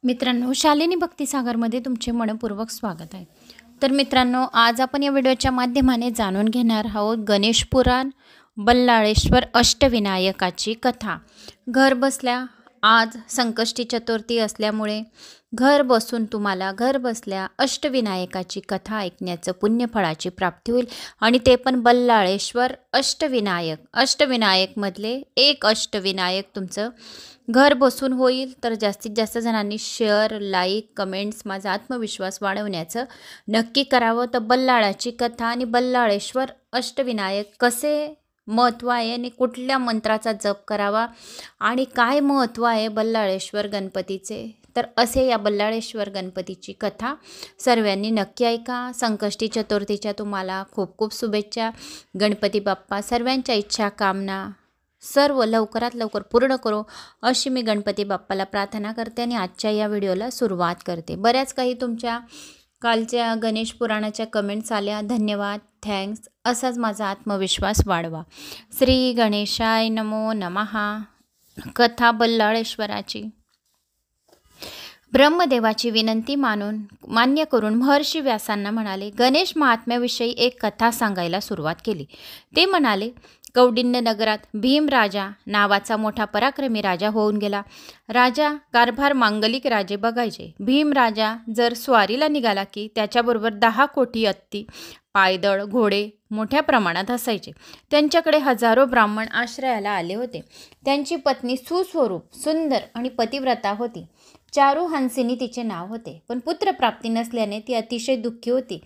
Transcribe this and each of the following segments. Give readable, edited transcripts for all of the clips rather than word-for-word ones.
मित्रांनो, शालिनी भक्तिसागरमध्ये तुमचे मनपूर्वक स्वागत आहे। तर मित्रांनो, आज आपण या व्हिडिओच्या माध्यमाने जाणून घेणार आहोत गणेश पुराण बल्लाळेश्वर अष्टविनायकाची कथा। घर बसल्या आज संकष्टी चतुर्थी असल्यामुळे घर बसल्या अष्टविनायकाची कथा ऐकण्याचं पुण्यफळाची प्राप्ती होईल आणि ते पण बल्लाळेश्वर अष्टविनायकमधले एक अष्टविनायक तुमचं घर बसून होईल। तर जास्तीत जास्त जणांनी शेअर, लाईक, कमेंट्स माझा आत्मविश्वास वाढवण्याचं नक्की करावं। तर बल्लाळाची कथा आणि बल्लाळेश्वर अष्टविनायक कसे महत्त्व आहे आणि कुठल्या मंत्राचा जप करावा आणि काय महत्त्व आहे बल्लाळेश्वर गणपतीचे, तर असे या बल्लाळेश्वर गणपतीची कथा सर्वांनी नक्की ऐका। संकष्टी चतुर्थीच्या तुम्हाला खूप खूप शुभेच्छा। गणपती बाप्पा सर्वांच्या इच्छा कामना सर्व लवकरात लवकर पूर्ण करो अशी मी गणपती बाप्पाला प्रार्थना करते आणि आजच्या या व्हिडिओला सुरुवात करते। बऱ्याच काही तुमच्या कालच्या गणेश पुराणाच्या कमेंट्स आल्या, धन्यवाद, थँक्स। असाच माझा आत्मविश्वास वाढवा। श्री गणेशाय नमो नमः। कथा बल्लाळेश्वराची। ब्रह्मदेवाची विनंती मान्य करून महर्षी व्यासांना म्हणाले, गणेश महात्म्याविषयी एक कथा सांगायला सुरुवात केली। ते म्हणाले, कौंडिन्य नगरात भीमराजा नावाचा मोठा पराक्रमी राजा होऊन गेला। राजा कारभार मांगलिक राजे बघायचे। भीमराजा जर स्वारीला निघाला की त्याच्याबरोबर 10 कोटी हत्ती, पायदळ, घोडे मोठ्या प्रमाणात असायचे। त्यांच्याकडे हजारो ब्राह्मण आश्रयाला आले होते। त्यांची पत्नी सुस्वरूप, सुंदर आणि पतिव्रता होती। चारू हंसिनी तिचे नाव होते, पण पुत्रप्राप्ती नसल्याने ती अतिशय दुःखी होती।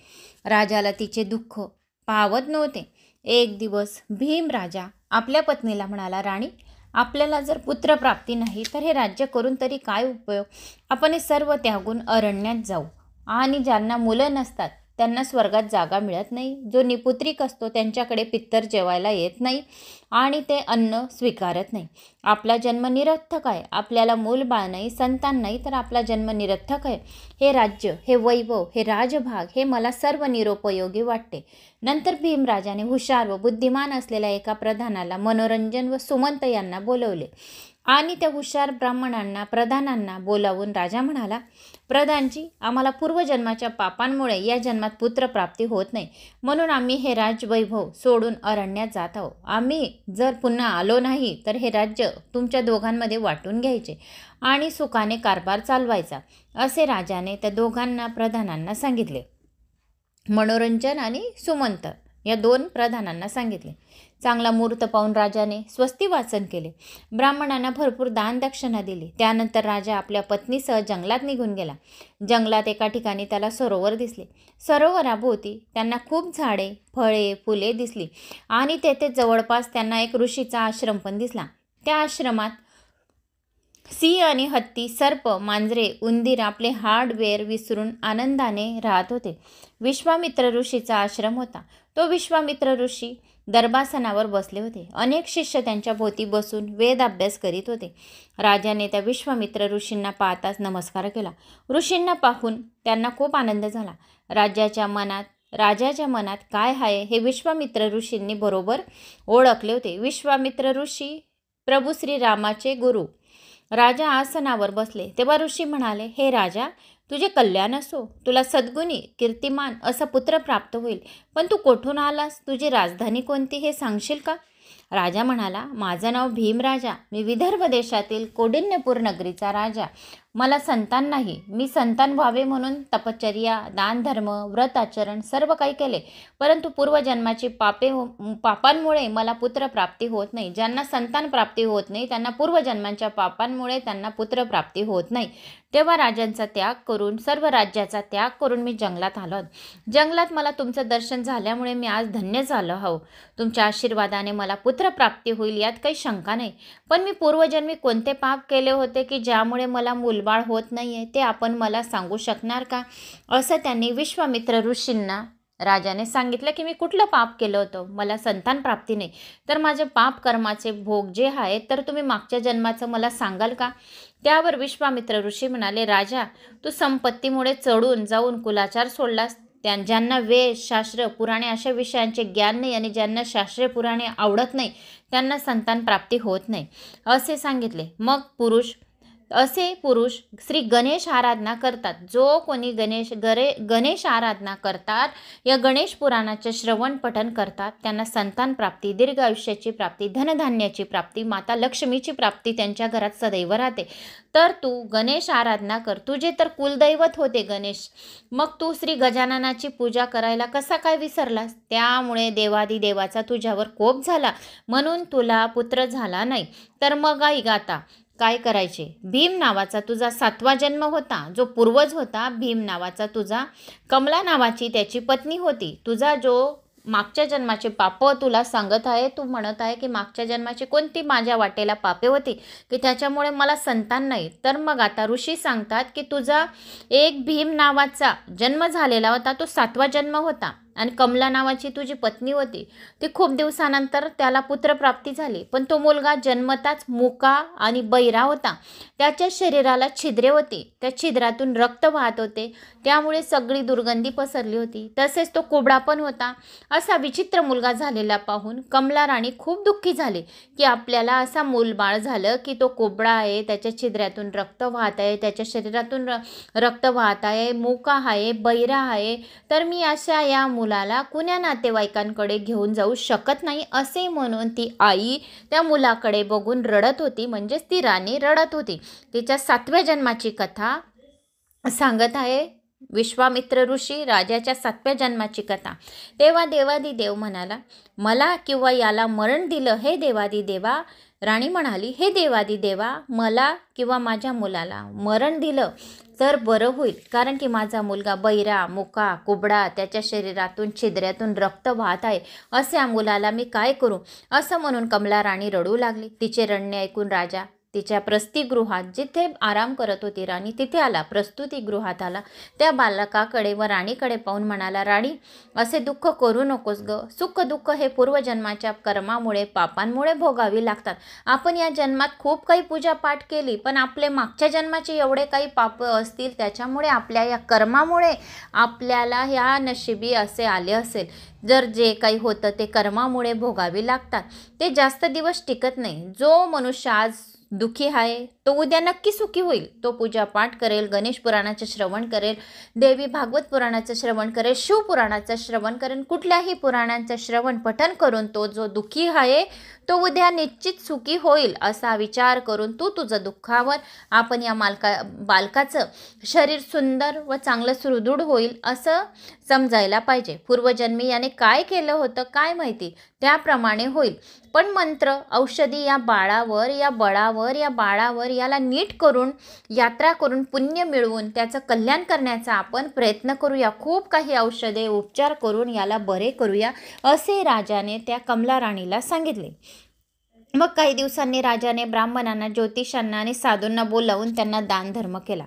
राजाला तिचे दुःख पाहवत नव्हते। एक दिवस भीमराजा आपल्या पत्नीला म्हणाला, राणी, आपल्याला जर पुत्रप्राप्ती नाही तर हे राज्य करून तरी काय उपयोग? आपण हे सर्व त्यागून अरण्यात जाऊ आणि ज्यांना मुलं नसतात त्यांना स्वर्गात जागा मिळत नाही। जो निपुत्रिक असतो त्यांच्याकडे पित्तर जेवायला येत नाही आणि ते अन्न स्वीकारत नाही। आपला जन्म निरर्थक आहे। आपल्याला मूल बाळ नाही, संतान नाही, तर आपला जन्म निरर्थक आहे। हे राज्य, हे वैभव, हे राजभाग हे मला सर्व निरुपयोगी वाटते। नंतर भीमराजाने हुशार व बुद्धिमान असलेल्या एका प्रधानाला मनोरंजन व सुमंत यांना बोलवले आणि त्या हुशार प्रधानांना बोलावून राजा म्हणाला, प्रधानजी, आम्हाला पूर्वजन्माच्या पापांमुळे या जन्मात पुत्रप्राप्ती होत नाही, म्हणून आम्ही हे राजवैभव सोडून अरण्यात जात आहोत। आम्ही जर पुन्हा आलो नाही तर हे राज्य तुमच्या दोघांमध्ये वाटून घ्यायचे आणि सुखाने कारभार चालवायचा, असे राजाने त्या दोघांना प्रधानांना सांगितले। मनोरंजन आणि सुमंत या 2 प्रधानांना सांगितले। चांगला मुहूर्त पाहून राजाने स्वस्ती वाचन केले। ब्राह्मणांना भरपूर दान दक्षिणा दिली। त्यानंतर राजा आपल्या पत्नीसह जंगलात निघून गेला। जंगलात एका ठिकाणी त्याला सरोवर दिसले। सरोवराभोवती त्यांना खूप झाडे, फळे, फुले दिसली आणि तेथे जवळपास त्यांना एक ऋषीचा आश्रम पण दिसला। त्या आश्रमात सिंह आणि हत्ती, सर्प, मांजरे, उंदीर आपले हार्डवेअर विसरून आनंदाने राहत होते। विश्वामित्र ऋषीचा आश्रम होता। तो विश्वामित्र ऋषी दर्भासनावर बसले होते। अनेक शिष्य त्यांच्या भोवती बसून वेद अभ्यास करीत होते। राजाने त्या विश्वामित्र ऋषींना पाहताच नमस्कार केला। ऋषींना पाहून त्यांना खूप आनंद झाला। राजाच्या मनात काय आहे हे विश्वामित्र ऋषींनी बरोबर ओळखले होते। विश्वामित्र ऋषी प्रभू श्रीरामाचे गुरु। राजा आसनावर बसले तेव्हा ऋषी म्हणाले, हे राजा, तुझे कल्याण असो। तुला सद्गुणी, कीर्तिमान असा पुत्र प्राप्त होईल, पण तू कोठून आलास? तुझी राजधानी कोणती हे सांगशील का? राजा म्हणाला, माझं नाव भीमराजा, मी विदर्भ देशातील कौंडिन्यपूर नगरीचा राजा। मला संतान नाही। मी संतान व्हावे म्हणून तपश्चर्या, दानधर्म, व्रत आचरण सर्व काही केले, परंतु पूर्वजन्माची पापांमुळे मला पुत्रप्राप्ती होत नाही। ज्यांना संतान प्राप्ती होत नाही त्यांना पूर्वजन्मांच्या पापांमुळे त्यांना पुत्रप्राप्ती होत नाही। तेव्हा राजांचा त्याग करून, सर्व राज्याचा त्याग करून मी जंगलात आलो। जंगलात मला तुमचं दर्शन झाल्यामुळे मी आज धन्य झालो आहो। तुमच्या आशीर्वादाने मला पुत्रप्राप्ती होईल यात काही शंका नाही, पण मी पूर्वजन्मी कोणते पाप केले होते की ज्यामुळे मला मूलबाळ होत नाहीये ते आपण मला सांगू शकणार का? असं त्यांनी विश्वामित्र ऋषींना राजाने सांगितलं की मी कुठलं पाप केलं होतं, मला संतान प्राप्ती नाही, तर माझे पाप कर्माचे भोग जे आहेत तर तुम्ही मागच्या जन्माचं मला सांगाल का? त्यावर विश्वामित्र ऋषी म्हणाले, राजा, तू संपत्तीमुळे चढून जाऊन कुलाचार सोडलास। ज्यांना वेद, शास्त्र, पुराणे अशा विषयांचे ज्ञान नाही आणि ज्यांना शास्त्रे पुराणे आवडत नाही त्यांना संतान प्राप्ती होत नाही, असे सांगितले। मग पुरुष असे पुरुष श्री गणेश आराधना करतात. जो कोणी गणेश आराधना करतात, या गणेश पुराणाचे श्रवण पठण करतात, त्यांना संतान प्राप्ती, दीर्घ आयुष्याची प्राप्ती, धनधान्याची प्राप्ती, माता लक्ष्मीची प्राप्ती त्यांच्या घरात सदैव राहते. तर तू गणेश आराधना कर. तुझे तर कुलदैवत होते गणेश, मग तू श्री गजाननाची पूजा करायला कसा काय विसरलास? त्यामुळे देवादिदेवाचा तुझ्यावर कोप झाला, म्हणून तुला पुत्र झाला नाही. तर मग ऐक आता काय करायचे. भीम नावाचा तुझा 7वा जन्म होता, जो पूर्वज होता. भीम नावाचा तुझा, कमला नावाची त्याची पत्नी होती. तुझा जो मागच्या जन्माचे पाप तुला सांगत आहे, तू म्हणत आहे की मागच्या जन्माची कोणती माझ्या वाटेला पापे होती की त्याच्यामुळे मला संतान नाही. तर मग आता ऋषी सांगतात की तुझा एक भीम नावाचा जन्म झालेला होता, तो 7वा जन्म होता, आणि कमला नावाची तुझी पत्नी होती. ती खूप दिवसानंतर त्याला पुत्रप्राप्ती झाली, पण तो मुलगा जन्मताच मुका आणि बहिरा होता. त्याच्या शरीराला छिद्रे होती, त्या छिद्रातून रक्त वाहत होते, त्यामुळे सगळी दुर्गंधी पसरली होती. तसेच तो कुबडा पण होता. असा विचित्र मुलगा झालेला पाहून कमला राणी खूप दुःखी झाली की आपल्याला असा मूलबाळ झालं की तो कुबडा आहे, त्याच्या छिद्रातून रक्त वाहत आहे, त्याच्या शरीरातून रक्त वाहत आहे, मुका आहे, बहिरा आहे. तर मी अशा या मुलाला कुण्या नातेवाईकांकडे घेऊन जाऊ शकत नाही, असे म्हणून ती आई त्या मुलाकडे बघून रडत होती. म्हणजेच ती राणी रडत होती. तिच्या 7व्या जन्माची कथा सांगत आहे विश्वामित्र ऋषी, राजाच्या 7व्या जन्माची कथा. तेव्हा देवादिदेव म्हणाला, मला किंवा याला मरण दिलं हे देवादिदेवा. राणी म्हणाली, हे देवादिदेवा, मला किंवा माझ्या मुलाला मरण दिलं तर बरं होईल, कारण की माझा मुलगा बहिरा, मुका, कुबडा, त्याच्या शरीरातून छिद्र्यातून रक्त वाहत आहे. अशा मुलाला मी काय करू? असं म्हणून कमला राणी रडू लागली. तिचे रडणे ऐकून राजा तिच्या प्रसूतिगृहात, जिथे आराम करत होती राणी, तिथे आला. प्रसूतिगृहात आला. त्या बालकाकडे व राणीकडे पाहून म्हणाला, राणी, असे दुःख करू नकोस ग. सुख दुःख हे पूर्वजन्माच्या कर्मामुळे, पापांमुळे भोगावी लागतात. आपण या जन्मात खूप काही पूजापाठ केली, पण आपले मागच्या जन्माचे एवढे काही पाप असतील, त्याच्यामुळे आपल्या या कर्मामुळे आपल्याला ह्या नशिबी असे आले असेल. जर जे काही होतं ते कर्मामुळे भोगावी लागतात, ते जास्त दिवस टिकत नाही. जो मनुष्य आज दुःखी आहे तो उद्या नक्की सुखी होईल. तो पूजापाठ करेल, गणेश पुराणाचे श्रवण करेल, देवी भागवत पुराणाचं श्रवण करेल, शिवपुराणाचं श्रवण करेल, कुठल्याही पुराणांचं श्रवण पठण करून तो जो दुःखी आहे तो उद्या निश्चित सुखी होईल. असा विचार करून तू तुझं दुःखावर आपण या बालकाचं शरीर सुंदर व चांगलं सुदृढ होईल असं समजायला पाहिजे. पूर्वजन्मी याने काय केलं होतं काय माहिती, त्याप्रमाणे होईल. पण मंत्र औषधी या बाळावर, या बळावर, या बाळावर याला नीट करून, यात्रा करून, पुण्य मिळवून त्याचं कल्याण करण्याचा आपण प्रयत्न करूया. खूप काही औषधे उपचार करून याला बरे करूया, असे राजाने त्या कमला राणीला सांगितले. मग काही दिवसांनी राजाने ब्राह्मणांना, ज्योतिषांना आणि साधूंना बोलावून त्यांना दानधर्म केला.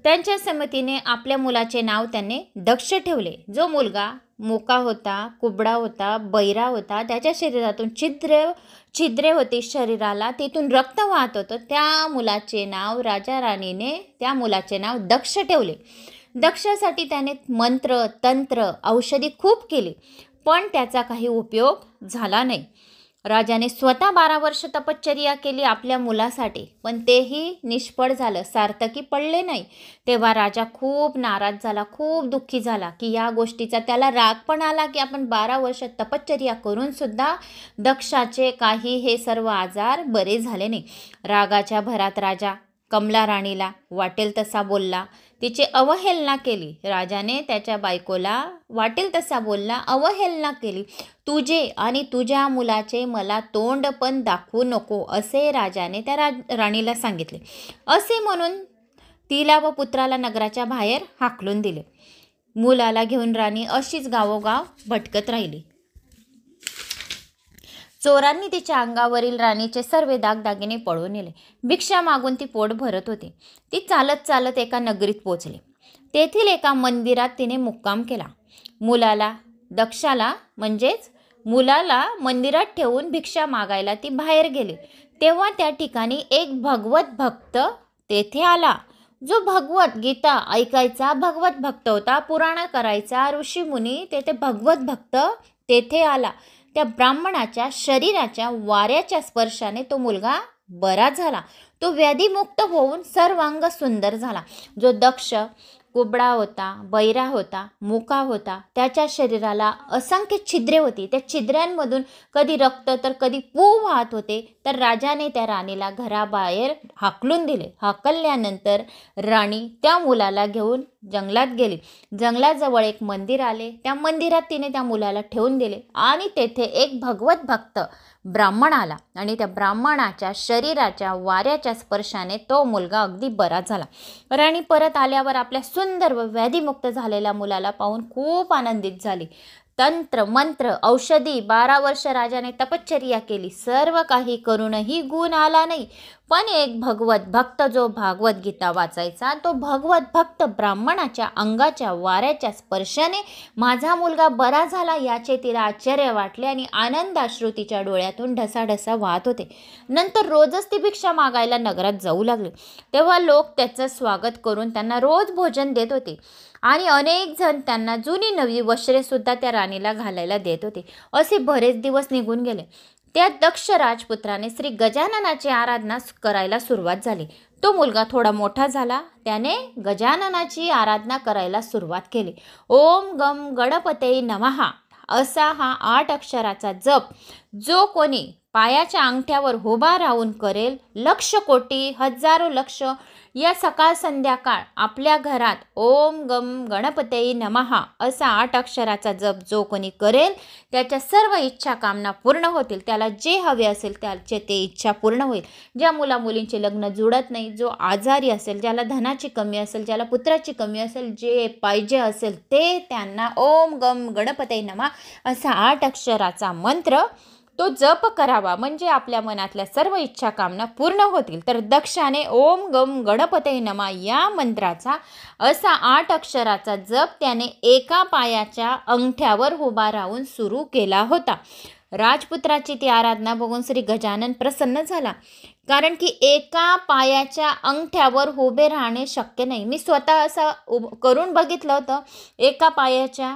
त्यांच्या संमतीने आपल्या मुलाचे नाव त्यांनी दक्ष ठेवले. जो मुलगा मुका होता, कुबडा होता, बहिरा होता, त्याच्या शरीरातून छिद्रे होती शरीराला, तिथून रक्त वाहत होतं, त्या मुलाचे नाव राजा राणीने त्या मुलाचे नाव दक्ष ठेवले. दक्षासाठी त्याने मंत्र, तंत्र, औषधी खूप केली, पण त्याचा काही उपयोग झाला नाही. राजाने स्वतः 12 वर्ष तपश्चर्या केली आपल्या मुलासाठी, पण तेही निष्फळ झालं, सार्थकी पडले नाही. तेव्हा राजा खूप नाराज झाला, खूप दुःखी झाला की या गोष्टीचा त्याला राग पण आला की आपण 12 वर्ष तपश्चर्या करून सुद्धा दक्षाचे काही हे सर्व आजार बरे झाले नाही. रागाच्या भरात राजा कमला राणीला वाटेल तसा बोलला, तिची अवहेलना केली. राजाने त्याच्या बायकोला वाटेल तसा बोलला, अवहेलना केली. तुझे आणि तुझ्या मुलाचे मला तोंड पण दाखवू नको, असे राजाने त्या राणीला सांगितले. असे म्हणून तिला व पुत्राला नगराच्या बाहेर हाकलून दिले. मुलाला घेऊन राणी अशीच गावोगाव भटकत राहिली. चोरांनी तिच्या अंगावरील राणीचे सर्व दागदागिने पळवून नेले. भिक्षा मागून ती पोट भरत होती. ती चालत चालत एका नगरीत पोचली. तेथील एका मंदिरात तिने मुक्काम केला. मुलाला मंदिरात ठेवून भिक्षा मागायला ती बाहेर गेली. तेव्हा त्या ठिकाणी एक भगवत भक्त तेथे आला. जो भगवत गीता ऐकायचा भगवत भक्त होता, पुराण करायचा ऋषीमुनी, तेथे भगवत भक्त तेथे आला. त्या ब्राह्मणाच्या शरीराच्या वाऱ्याच्या स्पर्शाने तो मुलगा बरा झाला. तो व्याधीमुक्त होऊन सर्वांग सुंदर झाला. जो दक्ष कुबडा होता, बहिरा होता, मुका होता, त्याच्या शरीराला असंख्य छिद्रे होती. त्या छिद्रांमधून कधी रक्त तर कधी पू वाहत होते. तर राजाने त्या राणीला घराबाहेर हाकलून दिले. हाकलल्यानंतर राणी त्या मुलाला घेऊन जंगलात गेली. जंगलाजवळ एक मंदिर आले. त्या मंदिरात तिने त्या मुलाला ठेवून दिले आणि तेथे एक भगवत भक्त ब्राह्मण आला आणि त्या ब्राह्मणाच्या शरीराच्या वाऱ्याच्या स्पर्शाने तो मुलगा अगदी बरा झाला. राणी परत आल्यावर आपल्या सुंदर व व्याधीमुक्त झालेल्या मुलाला पाहून खूप आनंदित झाली. तंत्र मंत्र औषधी 12 वर्ष राजाने तपश्चर्या केली. सर्व काही करूनही गुण आला नाही. पण एक भगवत भक्त जो भागवत गीता वाचायचा, तो भगवत भक्त ब्राह्मणाच्या अंगाच्या वाऱ्याच्या स्पर्शाने माझा मुलगा बरा झाला याचे तिला आश्चर्य वाटले आणि आनंदाश्रू तिच्या डोळ्यातून ढसाढसा वाहत होते. नंतर रोजच ती भिक्षा मागायला नगरात जाऊ लागली. तेव्हा लोक त्याचं स्वागत करून त्यांना रोज भोजन देत होते आणि अनेक जण त्यांना जुनी नवी वस्त्रे सुद्धा त्या राणीला घालायला देत होते. असे बरेच दिवस निघून गेले. त्या दक्ष राजपुत्राने श्री गजाननाची आराधना करायला सुरुवात झाली. तो मुलगा थोडा मोठा झाला. त्याने गजाननाची आराधना करायला सुरुवात केली. ओम गम गणपते नमः असा हा 8 अक्षराचा जप जो कोणी पायाच्या अंगठ्यावर उभा राहून करेल, लक्ष कोटी हजारो लक्ष या सकाळ संध्याकाळ आपल्या घरात ओम गम गणपते नमः असा 8 अक्षराचा जप जो कोणी करेल त्याच्या सर्व इच्छा कामना पूर्ण होतील. त्याला जे हवे असेल त्याचे ते इच्छा पूर्ण होईल. ज्या मुला मुलींचे लग्न जुळत नाही, जो आजारी असेल, ज्याला धनाची कमी असेल, ज्याला पुत्राची कमी असेल, जे पाहिजे असेल ते त्यांना ओम गम गणपते नमः असा 8 अक्षराचा मंत्र तो जप करावा. म्हणजे आपल्या मनातल्या सर्व इच्छा कामना पूर्ण होतील. तर दक्षाने ओम गम गणपते नमः या मंत्राचा असा 8 अक्षराचा जप त्याने एका पायाच्या अंगठ्यावर उभा राहून सुरू केला होता. राजपुत्राची ती आराधना बघून श्री गजानन प्रसन्न झाला. कारण की एका पायाच्या अंगठ्यावर उभे राहणे शक्य नाही. मी स्वतः असं करून बघितलं होतं. एका पायाच्या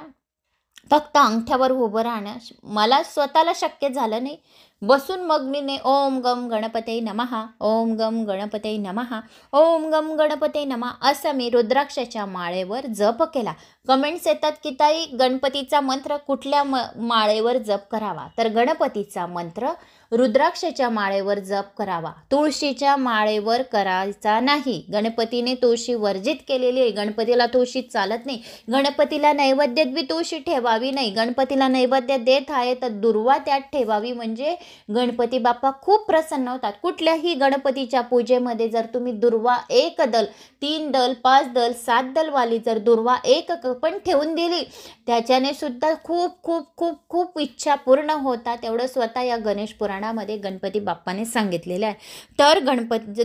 फक्त अंगठ्यावर उभं राहणं मला स्वतःला शक्य झालं नाही. बसून मग मी ओम गम गणपते नमः ओम गम गणपते नमः ओम गम गणपते नमः असं मी रुद्राक्षाच्या माळेवर जप केला. कमेंट्स येतात की ताई गणपतीचा मंत्र कुठल्या माळेवर जप करावा? तर गणपतीचा मंत्र रुद्राक्षाच्या माळेवर जप करावा. तुळशीच्या माळेवर करायचा नाही. गणपतीने तुळशी वर्जित केलेली आहे. गणपतीला तुळशी चालत नाही. गणपतीला नैवेद्यात बी तुळशी ठेवावी नाही. गणपतीला नैवेद्य देत आहे तर दुर्वा त्यात ठेवावी. म्हणजे गणपती बाप्पा खूप प्रसन्न होतात. कुठल्याही गणपतीच्या पूजेमध्ये जर तुम्ही दुर्वा 1 दल 3 दल 5 दल 7 दलवाली जर दुर्वा 1 पण ठेवून दिली त्याच्याने सुद्धा खूप खूप खूप खूप इच्छा पूर्ण होतात. एवढं स्वतः या गणेश पुराणामध्ये गणपती बाप्पाने सांगितलेलं आहे. तर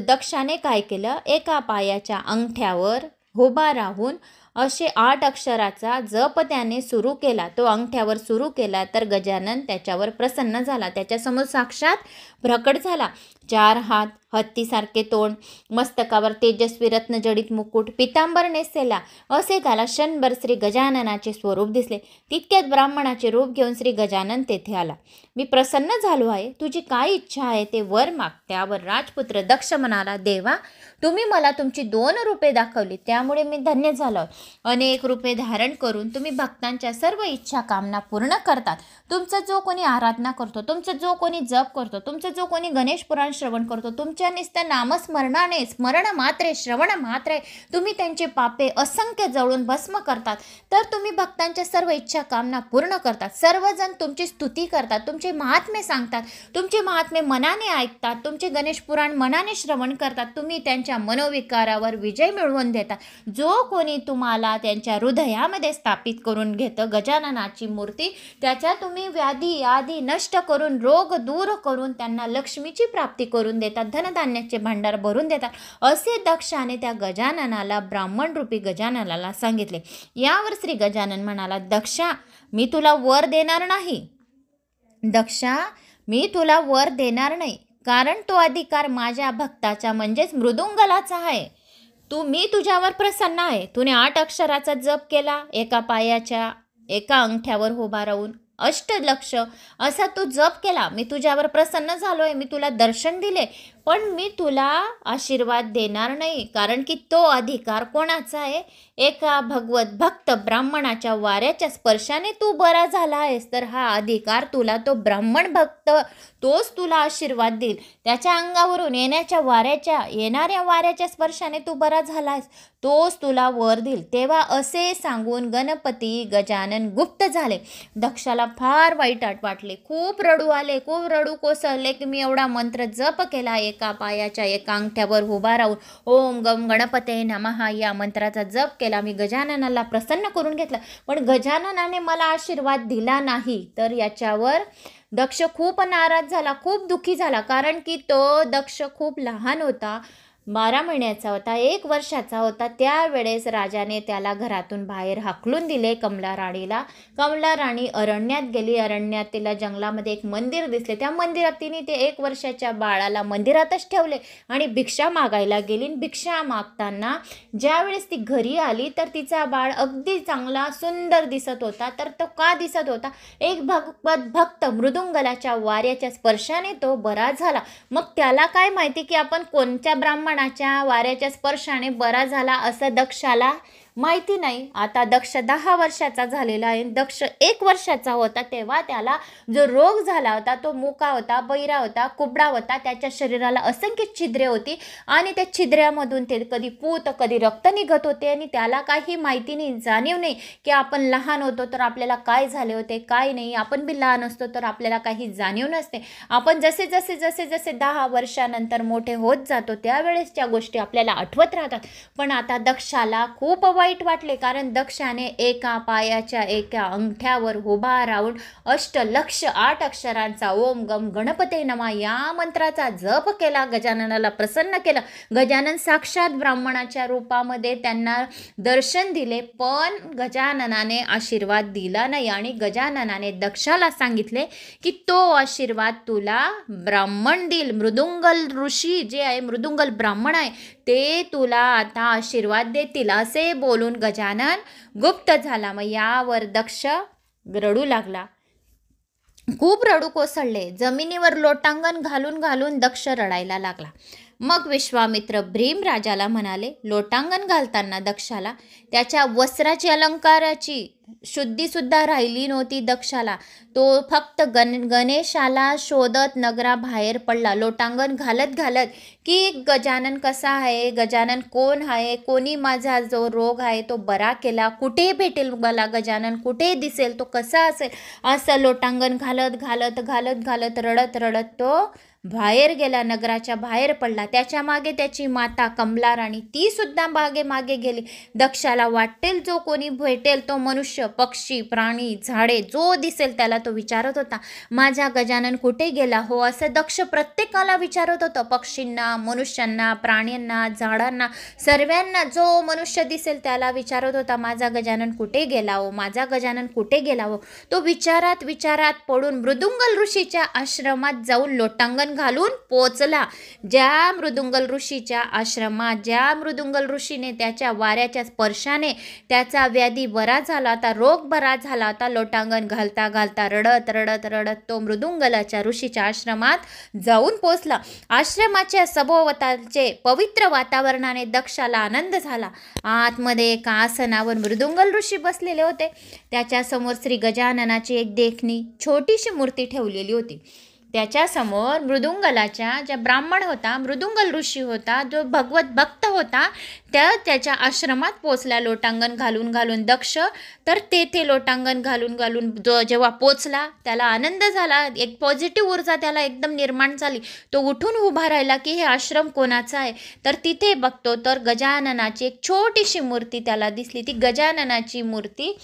दक्षाने काय केलं? एका पायाच्या अंगठ्यावर उभा राहून असे 8 अक्षराचा जप त्याने सुरू केला. तो अंगठ्यावर सुरू केला तर गजानन त्याच्यावर प्रसन्न झाला. त्याच्यासमोर साक्षात प्रकट झाला. 4 हात, हत्तीसारखे तोंड, मस्तकावर तेजस्वी रत्नजडित मुकुट, पितांबर नेसलेला असे त्याला क्षणभर श्री गजाननाचे स्वरूप दिसले. तितक्यात ब्राह्मणाचे रूप घेऊन श्री गजानन तेथे आला. मी प्रसन्न झालो आहे. तुझी काय इच्छा आहे ते वर माग. त्यावर राजपुत्र दक्ष म्हणाला, देवा तुम्ही मला तुमची 2 रूपे दाखवली त्यामुळे मी धन्य झालो. अनेक रूपे धारण करून तुम्ही भक्तांच्या सर्व इच्छा कामना पूर्ण करतात. तुमचा जो कोणी आराधना करतो, तुमचा जो कोणी जप करतो, तुमचा जो कोणी गणेश पुराण श्रवण करतो, तुमच्या नुसत्या नामस्मरणाने स्मरण मात्रे श्रवण मात्रे तुम्ही त्यांचे पापे असंख्य जळून भस्म करतात. तर तुम्ही भक्तांच्या सर्व इच्छा कामना पूर्ण करतात. सर्वजण तुमची स्तुती करतात, तुमचे महात्मे सांगतात, तुमचे महात्मे मनाने ऐकतात, तुमचे गणेश पुराण मनाने श्रवण करतात. तुम्ही त्यांच्या मनोविकारावर विजय मिळवून देतात. जो कोणी तुम्हाला त्यांच्या हृदयामध्ये स्थापित करून घेतं गजाननाची मूर्ती, त्याच्या तुम्ही व्याधी आदी नष्ट करून रोग दूर करून त्यांना लक्ष्मीची प्राप्ती करून देतात, धनधान्याचे भांडार भरून देतात असे दक्षाने त्या गजाननाला ब्राह्मण रूपी गजाननाला सांगितले. यावर श्री गजानन म्हणाला, दक्षा मी तुला वर देणार नाही. दक्षा मी तुला वर देणार नाही कारण तो अधिकार माझ्या भक्ताचा म्हणजेच मृदुंगलाचा आहे. मी तुझ्यावर प्रसन्न आहे. तूने 8 अक्षराचा जप केला. एका पायाच्या एका अंगठ्यावर उभा राहून अष्टलक्ष असा तू जप केला. मी तुझ्यावर प्रसन्न झालोय. मी तुला दर्शन दिले. पण मी तुला आशीर्वाद देणार नाही, कारण की तो अधिकार कोणाचा आहे? एका भगवत भक्त ब्राह्मणाच्या वाऱ्याच्या स्पर्शाने तू बरा झाला आहेस, तर हा अधिकार तुला तो ब्राह्मण भक्त तोच तुला आशीर्वाद देईल. त्याच्या अंगावरून येणाऱ्या वाऱ्याच्या स्पर्शाने तू बरा झालास, तोच तुला वर देईल. तेव्हा असे सांगून गणपती गजानन गुप्त झाले. दक्षाला फार वाईट वाटले, खूप रडू आले, खूप रडू कोसळले की मी एवढा मंत्र जप केला, एका पायाच्या एका अंगठ्यावर उभा राहून ओम गम गणपते नमः या मंत्राचा जप केला. मी गजाननाला प्रसन्न करून घेतलं, पण गजाननाने मला आशीर्वाद दिला नाही. तर याच्यावर दक्ष खूप नाराज झाला, खूप दुःखी झाला, कारण की तो दक्ष खूप लहान होता, 12 महिन्याचा होता, 1 वर्षाचा होता. त्यावेळेस राजाने त्याला घरातून बाहेर हाकलून दिले कमला राणीला. कमला राणी अरण्यात गेली. अरण्यात तिला जंगलामध्ये एक मंदिर दिसले. त्या मंदिरात तिने ते 1 वर्षाच्या बाळाला मंदिरातच ठेवले आणि भिक्षा मागायला गेली. भिक्षा मागताना ज्यावेळेस ती घरी आली तर तिचा बाळ अगदी चांगला सुंदर दिसत होता. तर तो का दिसत होता? एक भक्त मृदुंगलाच्या वाऱ्याच्या स्पर्शाने तो बरा झाला. मग त्याला काय माहिती की आपण कोणत्या ब्राह्मणाच्या वाऱ्याच्या स्पर्शाने बरा झाला असं दक्षाला माहिती नाही. आता दक्ष 10 वर्षाचा झालेला आहे. दक्ष 1 वर्षाचा होता तेव्हा त्याला जो रोग झाला होता तो मुका होता, बहिरा होता, कुबडा होता. त्याच्या शरीराला असंख्य छिद्रे होती आणि त्या छिद्र्यामधून ते कधी पूत कधी रक्त निघत होते आणि त्याला काही माहिती नाही, जाणीव नाही की आपण लहान होतो तर आपल्याला काय झाले होते, काय नाही. आपण बी लहान असतो तर आपल्याला काही जाणीव नसते. आपण जसे जसे जसे जसे 10 वर्षानंतर मोठे होत जातो त्यावेळेस त्या गोष्टी आपल्याला आठवत राहतात. पण आता दक्षाला खूप वाईट वाटले, कारण दक्षाने एका पायाच्या एका अंगठ्यावर उभा राहून 8 अक्षरांचा ओम गम गणपते नमः या मंत्राचा जप केला. गजाननाला प्रसन्न केलं. गजानन साक्षात ब्राह्मणाच्या रूपामध्ये त्यांना दर्शन दिले, पण गजाननाने आशीर्वाद दिला नाही आणि गजाननाने दक्षाला सांगितले की तो आशीर्वाद तुला ब्राह्मण देईल. मृदुंगल ऋषी जे आहे, मृदुंगल ब्राह्मण आहे, ते तुला आता आशीर्वाद देतील असे बोलून गजानन गुप्त झाला. मग यावर दक्ष रडू लागला, खूप रडू कोसळले. जमिनीवर लोटांगण घालून घालून दक्ष रडायला लागला. मग विश्वामित्र भीम राजाला म्हणाले, लोटांगण घालताना दक्षाला त्याच्या वस्त्राची अलंकाराची शुद्धीसुद्धा राहिली नव्हती दक्षाला. तो फक्त गणेशाला शोधत नगराबाहेर पडला, लोटांगण घालत घालत की गजानन कसा आहे, गजानन कोण आहे, कोणी माझा जो रोग आहे तो बरा केला, कुठे भेटेल मला गजानन, कुठे दिसेल, तो कसा असेल, असं लोटांगण घालत घालत घालत घालत रडत रडत तो बाहेर गेला, नगराच्या बाहेर पडला. त्याच्या मागे त्याची माता कमला राणी ती सुद्धा मागे मागे गेली. दक्षाला वाटेल जो कोणी भेटेल तो मनुष्य, पक्षी, प्राणी, झाडे जो दिसेल त्याला तो विचारत होता, माझा गजानन कुठे गेला हो, असं दक्ष प्रत्येकाला विचारत होतं. पक्षींना, मनुष्यांना, प्राण्यांना, झाडांना, सर्वांना जो मनुष्य दिसेल त्याला विचारत होता, माझा गजानन कुठे गेला हो, माझा गजानन कुठे गेला हो. तो विचारात विचारात पडून मृदुंगल ऋषीच्या आश्रमात जाऊन लोटांगण घालून पोचला. ज्या मृदुंगल ऋषीच्या आश्रमात, ज्या मृदुंगल ऋषीने त्याच्या वाऱ्याच्या स्पर्शाने त्याचा व्याधी बरा झाला होता, रोग बरा झाला होता, लोटांगण घालता घालता रडत रडत रडत तो मृदुंगलाच्या ऋषीच्या आश्रमात जाऊन पोचला. आश्रमाच्या सभोवतालचे पवित्र वातावरणाने दक्षाला आनंद झाला. आतमध्ये एका आसनावर मृदुंगल ऋषी बसलेले होते. त्याच्यासमोर श्री गजाननाची एक देखणी छोटीशी मूर्ती ठेवलेली होती. त्याच्यासमोर मृदुंगलाच्या ज्या ब्राह्मण होता, मृदुंगल ऋषी होता, जो भगवत भक्त होता, त्याच्या आश्रमात पोचला लोटांगण घालून घालून दक्ष. तर तेथे लोटांगण घालून घालून जेव्हा पोचला त्याला आनंद झाला, एक पॉझिटिव्ह ऊर्जा त्याला एकदम निर्माण झाली. तो उठून उभा राहिला की हे आश्रम कोणाचा आहे. तर तिथे बघतो तर गजाननाची एक छोटीशी मूर्ती त्याला दिसली. ती गजाननाची मूर्ती,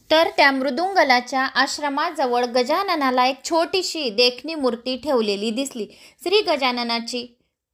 तर त्या मृदुंगलाच्या आश्रमाजवळ गजाननाला एक छोटीशी देखणी मूर्ती ठेवलेली दिसली. श्री गजाननाची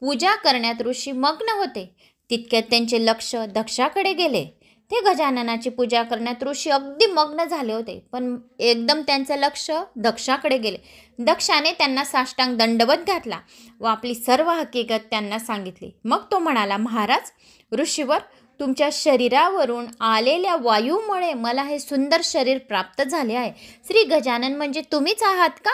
पूजा करण्यात ऋषी मग्न होते. तितक्यात त्यांचे लक्ष दक्षाकडे गेले. ते गजाननाची पूजा करण्यात ऋषी अगदी मग्न झाले होते, पण एकदम त्यांचं लक्ष दक्षाकडे गेले. दक्षाने त्यांना साष्टांग दंडवत घातला व आपली सर्व हकीकत त्यांना सांगितली. मग तो म्हणाला, महाराज ऋषीवर, तुमच्या शरीरावरून आलेल्या वायूमुळे मला हे सुंदर शरीर प्राप्त झाले आहे. श्री गजानन म्हणजे तुम्हीच आहात का?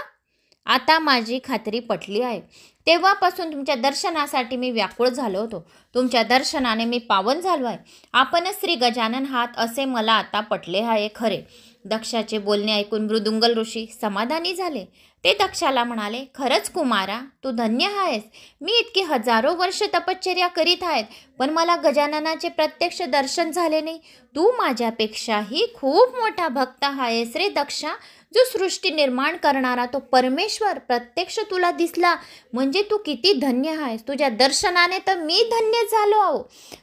आता माझी खात्री पटली आहे. तेव्हापासून तुमच्या दर्शनासाठी मी व्याकुळ झालो होतो. तुमच्या दर्शनाने मी पावन झालो आहे. आपणच श्री गजानन आहात असे मला आता पटले आहे खरे. दक्षाचे बोलणे ऐकून मृदुंगल ऋषी समाधानी झाले. ते दक्षाला म्हणाले, खरंच कुमारा, तू धन्य आहेस. मी इतकी हजारो वर्ष तपश्चर्या करीत आहेत, पण मला गजाननाचे प्रत्यक्ष दर्शन झाले नाही. तू माझ्यापेक्षाही खूप मोठा भक्त आहेस रे दक्षा. जो सृष्टी निर्माण करणारा तो परमेश्वर प्रत्यक्ष तुला दिसला म्हणजे तू किती धन्य आहेस. तुझ्या दर्शनाने तर मी धन्य झालो आहो.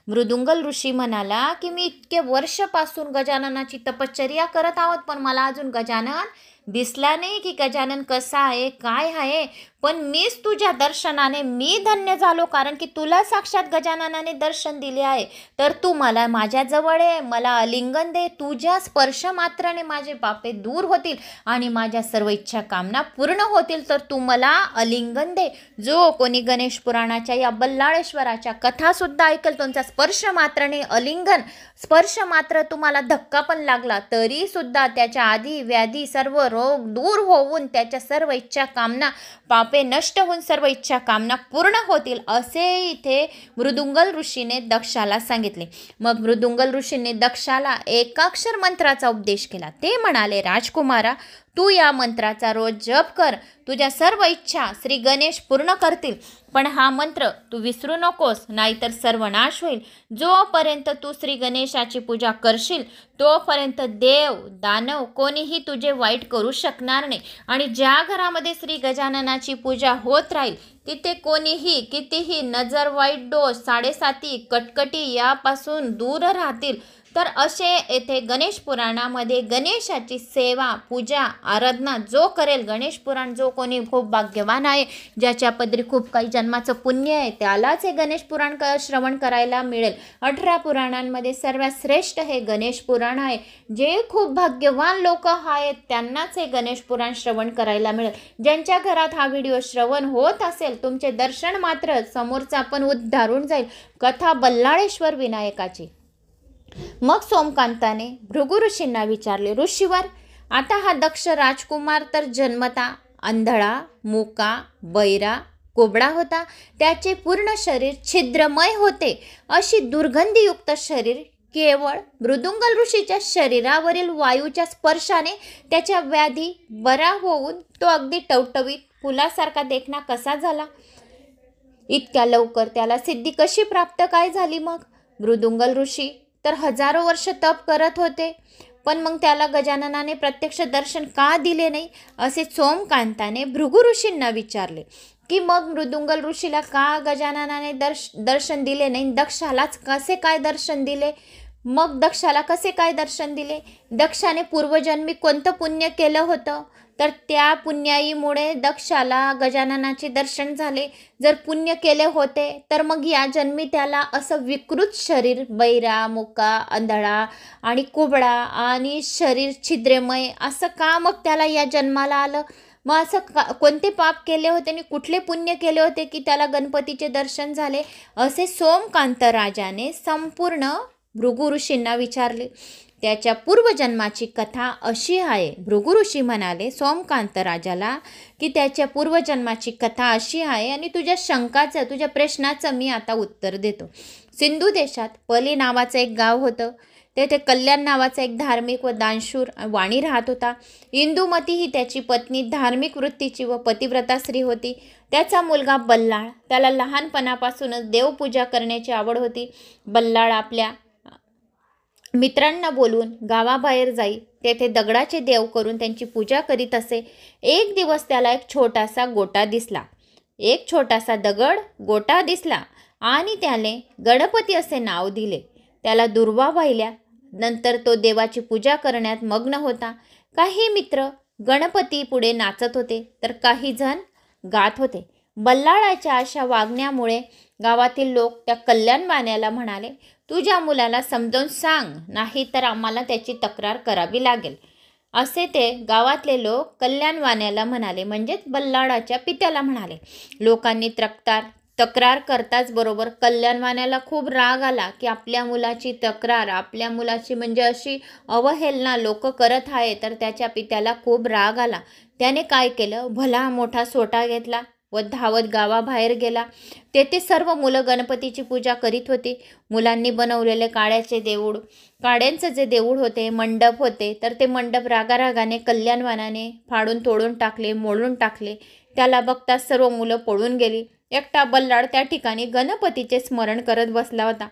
मृदुंगल ऋषी म्हणाला की मी इतके वर्षापासून गजाननाची तपश्चर्या करत आहोत, पण मला अजून गजानन दिसला नाही की गजानन कसा आहे, काय आहे. पण मीच तुझ्या दर्शनाने मी धन्य झालो, कारण की तुला साक्षात गजाननाने दर्शन दिले आहे. तर तू मला माझ्याजवळ आहे, मला आलिंगन दे. तुझ्या स्पर्श मात्राने माझे पापे दूर होतील आणि माझ्या सर्व इच्छा कामना पूर्ण होतील. तर तू मला आलिंगन दे. जो कोणी गणेश पुराणाच्या या बल्लाळेश्वराच्या कथासुद्धा ऐकल, तुमचा स्पर्श मात्राने आलिंगन, स्पर्श मात्र तुम्हाला धक्का पण लागला तरी सुद्धा त्याच्या आधी व्याधी सर्व रोग दूर होऊन त्याच्या सर्व इच्छा कामना, पापे नष्ट होऊन सर्व इच्छा कामना पूर्ण होतील, असे इथे मृदुंगल ऋषीने दक्षाला सांगितले. मग मृदुंगल ऋषीने दक्षाला एकाक्षर मंत्राचा उपदेश केला. ते म्हणाले, राजकुमारा, तू या मंत्राचा रोज जप कर. तुझ्या सर्व इच्छा श्री गणेश पूर्ण करतील. पण हा मंत्र तू विसरू नकोस, नाहीतर सर्वनाश होईल. जोपर्यंत तू श्री गणेशाची पूजा करशील तोपर्यंत देव दानव कोणीही तुझे वाईट करू शकणार नाही. आणि ज्या घरामध्ये श्री गजाननाची पूजा होत राहील तिथे कोणीही कितीही नजर, वाईट दोष, साडेसाती, कटकटी यापासून दूर राहतील. तर असे येथे गणेश पुराणामध्ये गणेशाची सेवा, पूजा, आराधना जो करेल, गणेश पुराण जो कोणी खूप भाग्यवान आहे, ज्याच्या पदरी खूप काही जन्माचं पुण्य आहे, त्यालाच हे गणेश पुराण श्रवण करायला मिळेल. 18 पुराणांमध्ये सर्वात श्रेष्ठ हे गणेश पुराण आहे. जे खूप भाग्यवान लोक आहेत त्यांनाच हे गणेश पुराण श्रवण करायला मिळेल. ज्यांच्या घरात हा व्हिडिओ श्रवण होत असेल, तुमचे दर्शन मात्र समोरचा पण उद्धारून जाईल. कथा बल्लाळेश्वर विनायकाची. मग सोमकांताने भृगु ऋषींना विचारले, ऋषीवर, आता हा दक्ष राजकुमार तर जन्मता आंधळा, मुका, बैरा, कोबडा होता. त्याचे पूर्ण शरीर छिद्रमय होते. अशी दुर्गंधीयुक्त शरीर केवळ मृदुंगल ऋषीच्या शरीरावरील वायूच्या स्पर्शाने त्याच्या व्याधी बरा होऊन तो अगदी टवटवीत फुलासारखा देखणा कसा झाला? इतक्या लवकर त्याला सिद्धी कशी प्राप्त काय झाली? मग मृदुंगल ऋषी तर हजारो वर्ष तप करत होते, पण मग त्याला गजाननाने प्रत्यक्ष दर्शन का दिले नाही, असे सोमकांताने भृगु ऋषींना विचारले. की मग मृदुंगल ऋषीला का गजाननाने दर्शन दिले नाही, दक्षालाच कसे काय दर्शन दिले? मग दक्षाला कसे काय दर्शन दिले? दक्षाने पूर्वजन्मी कोणतं पुण्य केलं होतं, तर त्या पुण्याईमुळे दक्षाला गजाननाचे दर्शन झाले. जर पुण्य केले होते तर मग या जन्मी त्याला असं विकृत शरीर, बैरा, मुका, आंधळा आणि कुबडा आणि शरीर छिद्रमय असं का मग त्याला या जन्माला आलं? मग असं कोणते पाप केले होते आणि कुठले पुण्य केले होते की त्याला गणपतीचे दर्शन झाले? असे सोमकांत राजाने संपूर्ण भृगु ऋषींना विचारले. त्याच्या पूर्वजन्माची कथा अशी आहे. भृगु ऋषी म्हणाले सोमकांत राजाला की त्याच्या पूर्वजन्माची कथा अशी आहे आणि तुझ्या शंकाचं, तुझ्या प्रश्नाचं मी आता उत्तर देतो. सिंधू देशात पली नावाचं एक गाव होतं. तेथे कल्याण नावाचा एक धार्मिक व दानशूर वाणी राहत होता. इंदुमती ही त्याची पत्नी धार्मिक वृत्तीची व पतिव्रता स्त्री होती. त्याचा मुलगा बल्लाळ, त्याला लहानपणापासूनच देवपूजा करण्याची आवड होती. बल्लाळ आपल्या मित्रांना बोलून गावाबाहेर जाई, तेथे दगडाचे देव करून त्यांची पूजा करीत असे. एक दिवस त्याला एक छोटासा गोटा दिसला. एक छोटासा दगड गोटा दिसला आणि त्याने गणपती असे नाव दिले. त्याला दुर्वा वाहिल्या. नंतर तो देवाची पूजा करण्यात मग्न होता. काही मित्र गणपती पुढे नाचत होते तर काही जण गात होते. बल्लाळाच्या अशा वागण्यामुळे गावातील लोक त्या कल्याणवाण्याला म्हणाले, तुझ्या मुलाला समजावून सांग, नाही तर आम्हाला त्याची तक्रार करावी लागेल. असे ते गावातले लोक कल्याणवाण्याला म्हणाले, म्हणजेच बल्लाळाच्या पित्याला म्हणाले. लोकांनी तक्रार करताच बरोबर कल्याणवाण्याला खूप राग आला की आपल्या मुलाची तक्रार, आपल्या मुलाची म्हणजे अशी अवहेलना लोक करत आहे, तर त्याच्या पित्याला खूप राग आला. त्याने काय केलं, भला मोठा सोटा घेतला व धावत गावाबाहेर गेला. तेथे सर्व मुलं गणपतीची पूजा करीत होती. मुलांनी बनवलेले काड्यांचं जे देऊळ होते, मंडप होते, तर ते मंडप रागारागाने कल्याणवानाने फाडून तोडून टाकले, मोडून टाकले. त्याला बघताच सर्व मुलं पळून गेली. एकटा बल्लाळ त्या ठिकाणी गणपतीचे स्मरण करत बसला होता.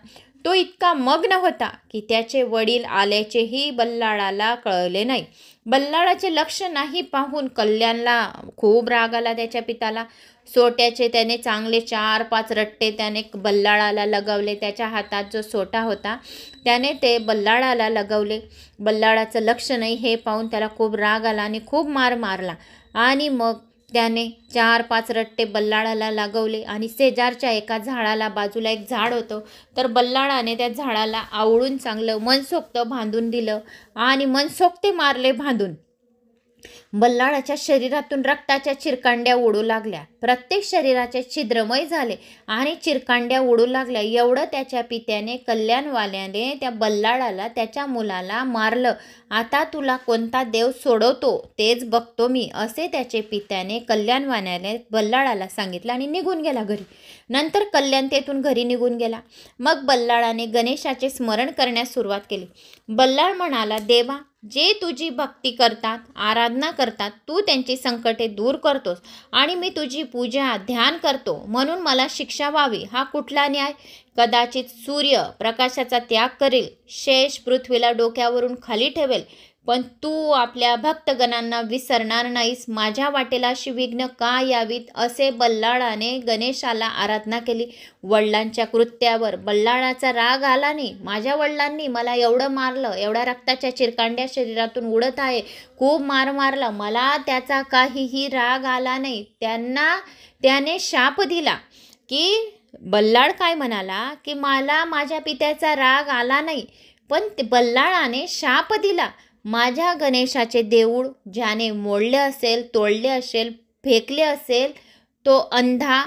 तो इतका मग्न होता की त्याचे वडील आल्याचेही बल्लाळाला कळले नाही. बल्लाळाचे लक्ष नाही पाहून कल्याणला खूप राग आला त्याच्या पिताला. सोट्याचे त्याने चांगले 4-5 रट्टे त्याने बल्लाळाला लगवले. त्याच्या हातात जो सोटा होता त्याने ते बल्लाळाला लगवले. बल्लाळाचं लक्ष नाही हे पाहून त्याला खूप राग आला आणि खूप मार मारला. आणि मग त्याने 4-5 रट्टे बल्लाळाला लागवले आणि शेजारच्या एका झाडाला, बाजूला एक झाड होतं, तर बल्लाळाने त्या झाडाला आवळून चांगलं मनसोक्त बांधून दिलं आणि मनसोक्ते मारले बांधून. बल्लाळाच्या शरीरातून रक्ताच्या चिरकांड्या उडू लागल्या. प्रत्येक शरीराचे छिद्रमय झाले आणि चिरकांड्या उडू लागल्या. एवढं त्याच्या पित्याने, कल्याणवाल्याने त्या बल्लाळाला, त्याच्या मुलाला मारलं. आता तुला कोणता देव सोडवतो तेच बघतो मी, असे त्याचे पित्याने कल्याणवाल्याने बल्लाळाला सांगितलं आणि निघून गेला घरी. नंतर कल्याण तेथून घरी निघून गेला. मग बल्लाळाने गणेशाचे स्मरण करण्यास सुरुवात केली. बल्लाळ म्हणाला, देवा, जे तुझी भक्ती करतात, आराधना करतात, तू त्यांची संकटे दूर करतोस आणि मी तुझी पूजा, ध्यान करतो, म्हणून मला शिक्षा व्हावी. हा कुठला न्याय? कदाचित सूर्य प्रकाशाचा त्याग करेल, शेष पृथ्वीला डोक्यावरून खाली ठेवेल, पण तू आपल्या भक्तगणांना विसरणार नाहीस. माझ्या वाटेला अशी विघ्न का यावीत? असे बल्लाळाने गणेशाला आराधना केली. वडिलांच्या कृत्यावर बल्लाळाचा राग आला नाही. माझ्या वडिलांनी मला एवढं मारलं, एवढ्या रक्ताच्या चिरकांड्या शरीरातून उडत आहे, खूप मार मारला, मला त्याचा काहीही राग आला नाही. त्याने शाप दिला की बल्लाळ काय म्हणाला की मला माझ्या पित्याचा राग आला नाही, पण बल्लाळाने शाप दिला, माझ्या गणेशाचे देऊळ ज्याने मोडले असेल, तोडले असेल, फेकले असेल, तो अंधा,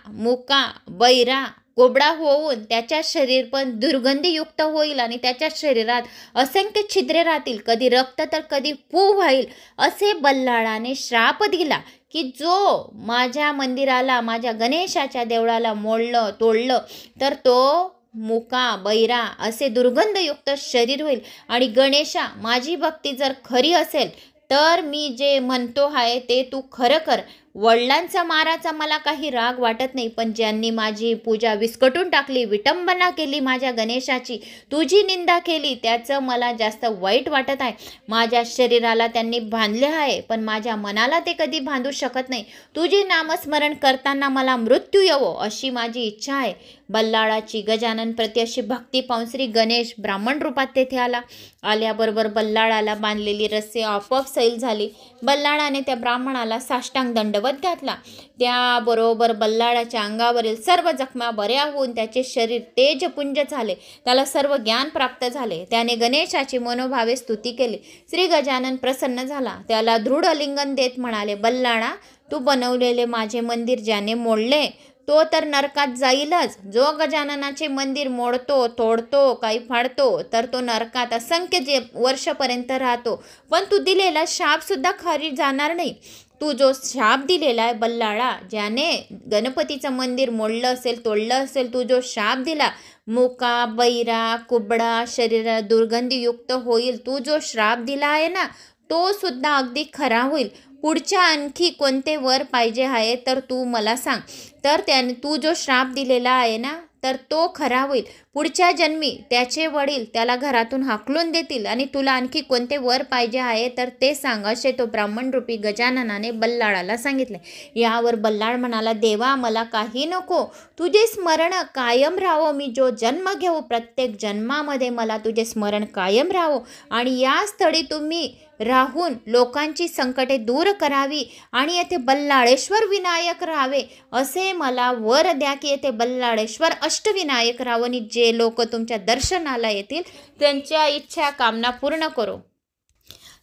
मुका, बैरा, कोबडा होऊन त्याच्या शरीर पण दुर्गंधीयुक्त होईल आणि त्याच्या शरीरात असंख्य छिद्रे राहतील, कधी रक्त तर कधी पू व्हाईल. असे बल्लाळाने श्राप दिला की जो माझ्या मंदिराला, माझ्या गणेशाच्या देवळाला मोडलं, तोडलं, तर तो मुका, बैरा असे दुर्गंधयुक्त शरीर होईल. आणि गणेशा, माझी भक्ती जर खरी असेल तर मी जे म्हणतो आहे ते तू खरं कर. वडिलांचा माराचा मला काही राग वाटत नाही, पण ज्यांनी माझी पूजा विस्कटून टाकली, विटंबना केली माझ्या गणेशाची, तुझी निंदा केली, त्याचं मला जास्त वाईट वाटत आहे. माझ्या शरीराला त्यांनी बांधले आहे, पण माझ्या मनाला ते कधी बांधू शकत नाही. तुझे नामस्मरण करताना मला मृत्यू येवो अशी माझी इच्छा आहे. बल्लाळाची गजानन प्रति अशी भक्ती पाहून श्री गणेश ब्राह्मण रूपात तेथे आला. आल्याबरोबर बल्लाळाला बांधलेली रस्से आपोआप सैल झाली. बल्लाळाने त्या ब्राह्मणाला साष्टांग दंडवत घातला. त्याबरोबर बल्लाळाच्या अंगावरील सर्व जखमा बऱ्या होऊन त्याचे शरीर तेजपुंज झाले. त्याला सर्व ज्ञान प्राप्त झाले. त्याने गणेशाची मनोभावे स्तुती केली. श्री गजानन प्रसन्न झाला. त्याला दृढ लिंगन देत म्हणाले, बल्लाळा, तू बनवलेले माझे मंदिर ज्याने मोडले तो तर नरकात जाईलच. जो गजाननाचे मंदिर मोडतो, तोडतो, काही फाडतो, तर तो नरकात असंख्य वर्षपर्यंत राहतो. पण तू दिलेला शाप सुद्धा खाली जाणार नाही. तू जो शाप दिलेला आहे बल्लाळा, ज्याने गणपतीचं मंदिर मोडलं असेल, तोडलं असेल, तू जो शाप दिला, मुका, बैरा, कुबडा, शरीर दुर्गंधीयुक्त होईल, तू जो श्राप दिला आहे ना, तो सुद्धा अगदी खरा होईल. पुढच्या आणखी कोणते वर पाहिजे आहे तर तू मला सांग. तर त्याने तू जो श्राप दिलेला आहे ना, तर तो खरा होईल. पुढच्या जन्मी त्याचे वडील त्याला घरातून हाकलून देतील आणि तुला आणखी कोणते वर पाहिजे आहे तर ते सांग, असे तो ब्राह्मणरूपी गजाननाने बल्लाळाला सांगितले. यावर बल्लाळ म्हणाला, देवा, मला काही नको, तुझे स्मरण कायम राहो. मी जो जन्म घेऊ प्रत्येक जन्मामध्ये मला तुझे स्मरण कायम राहो आणि या स्थळी तुम्ही राहून लोकांची संकटे दूर करावी आणि येथे बल्लाळेश्वर विनायक राहावे, असे मला वर द्या की येथे बल्लाळेश्वर अष्टविनायक राहो आणि जे लोक तुमच्या दर्शनाला येतील त्यांच्या इच्छा कामना पूर्ण करो.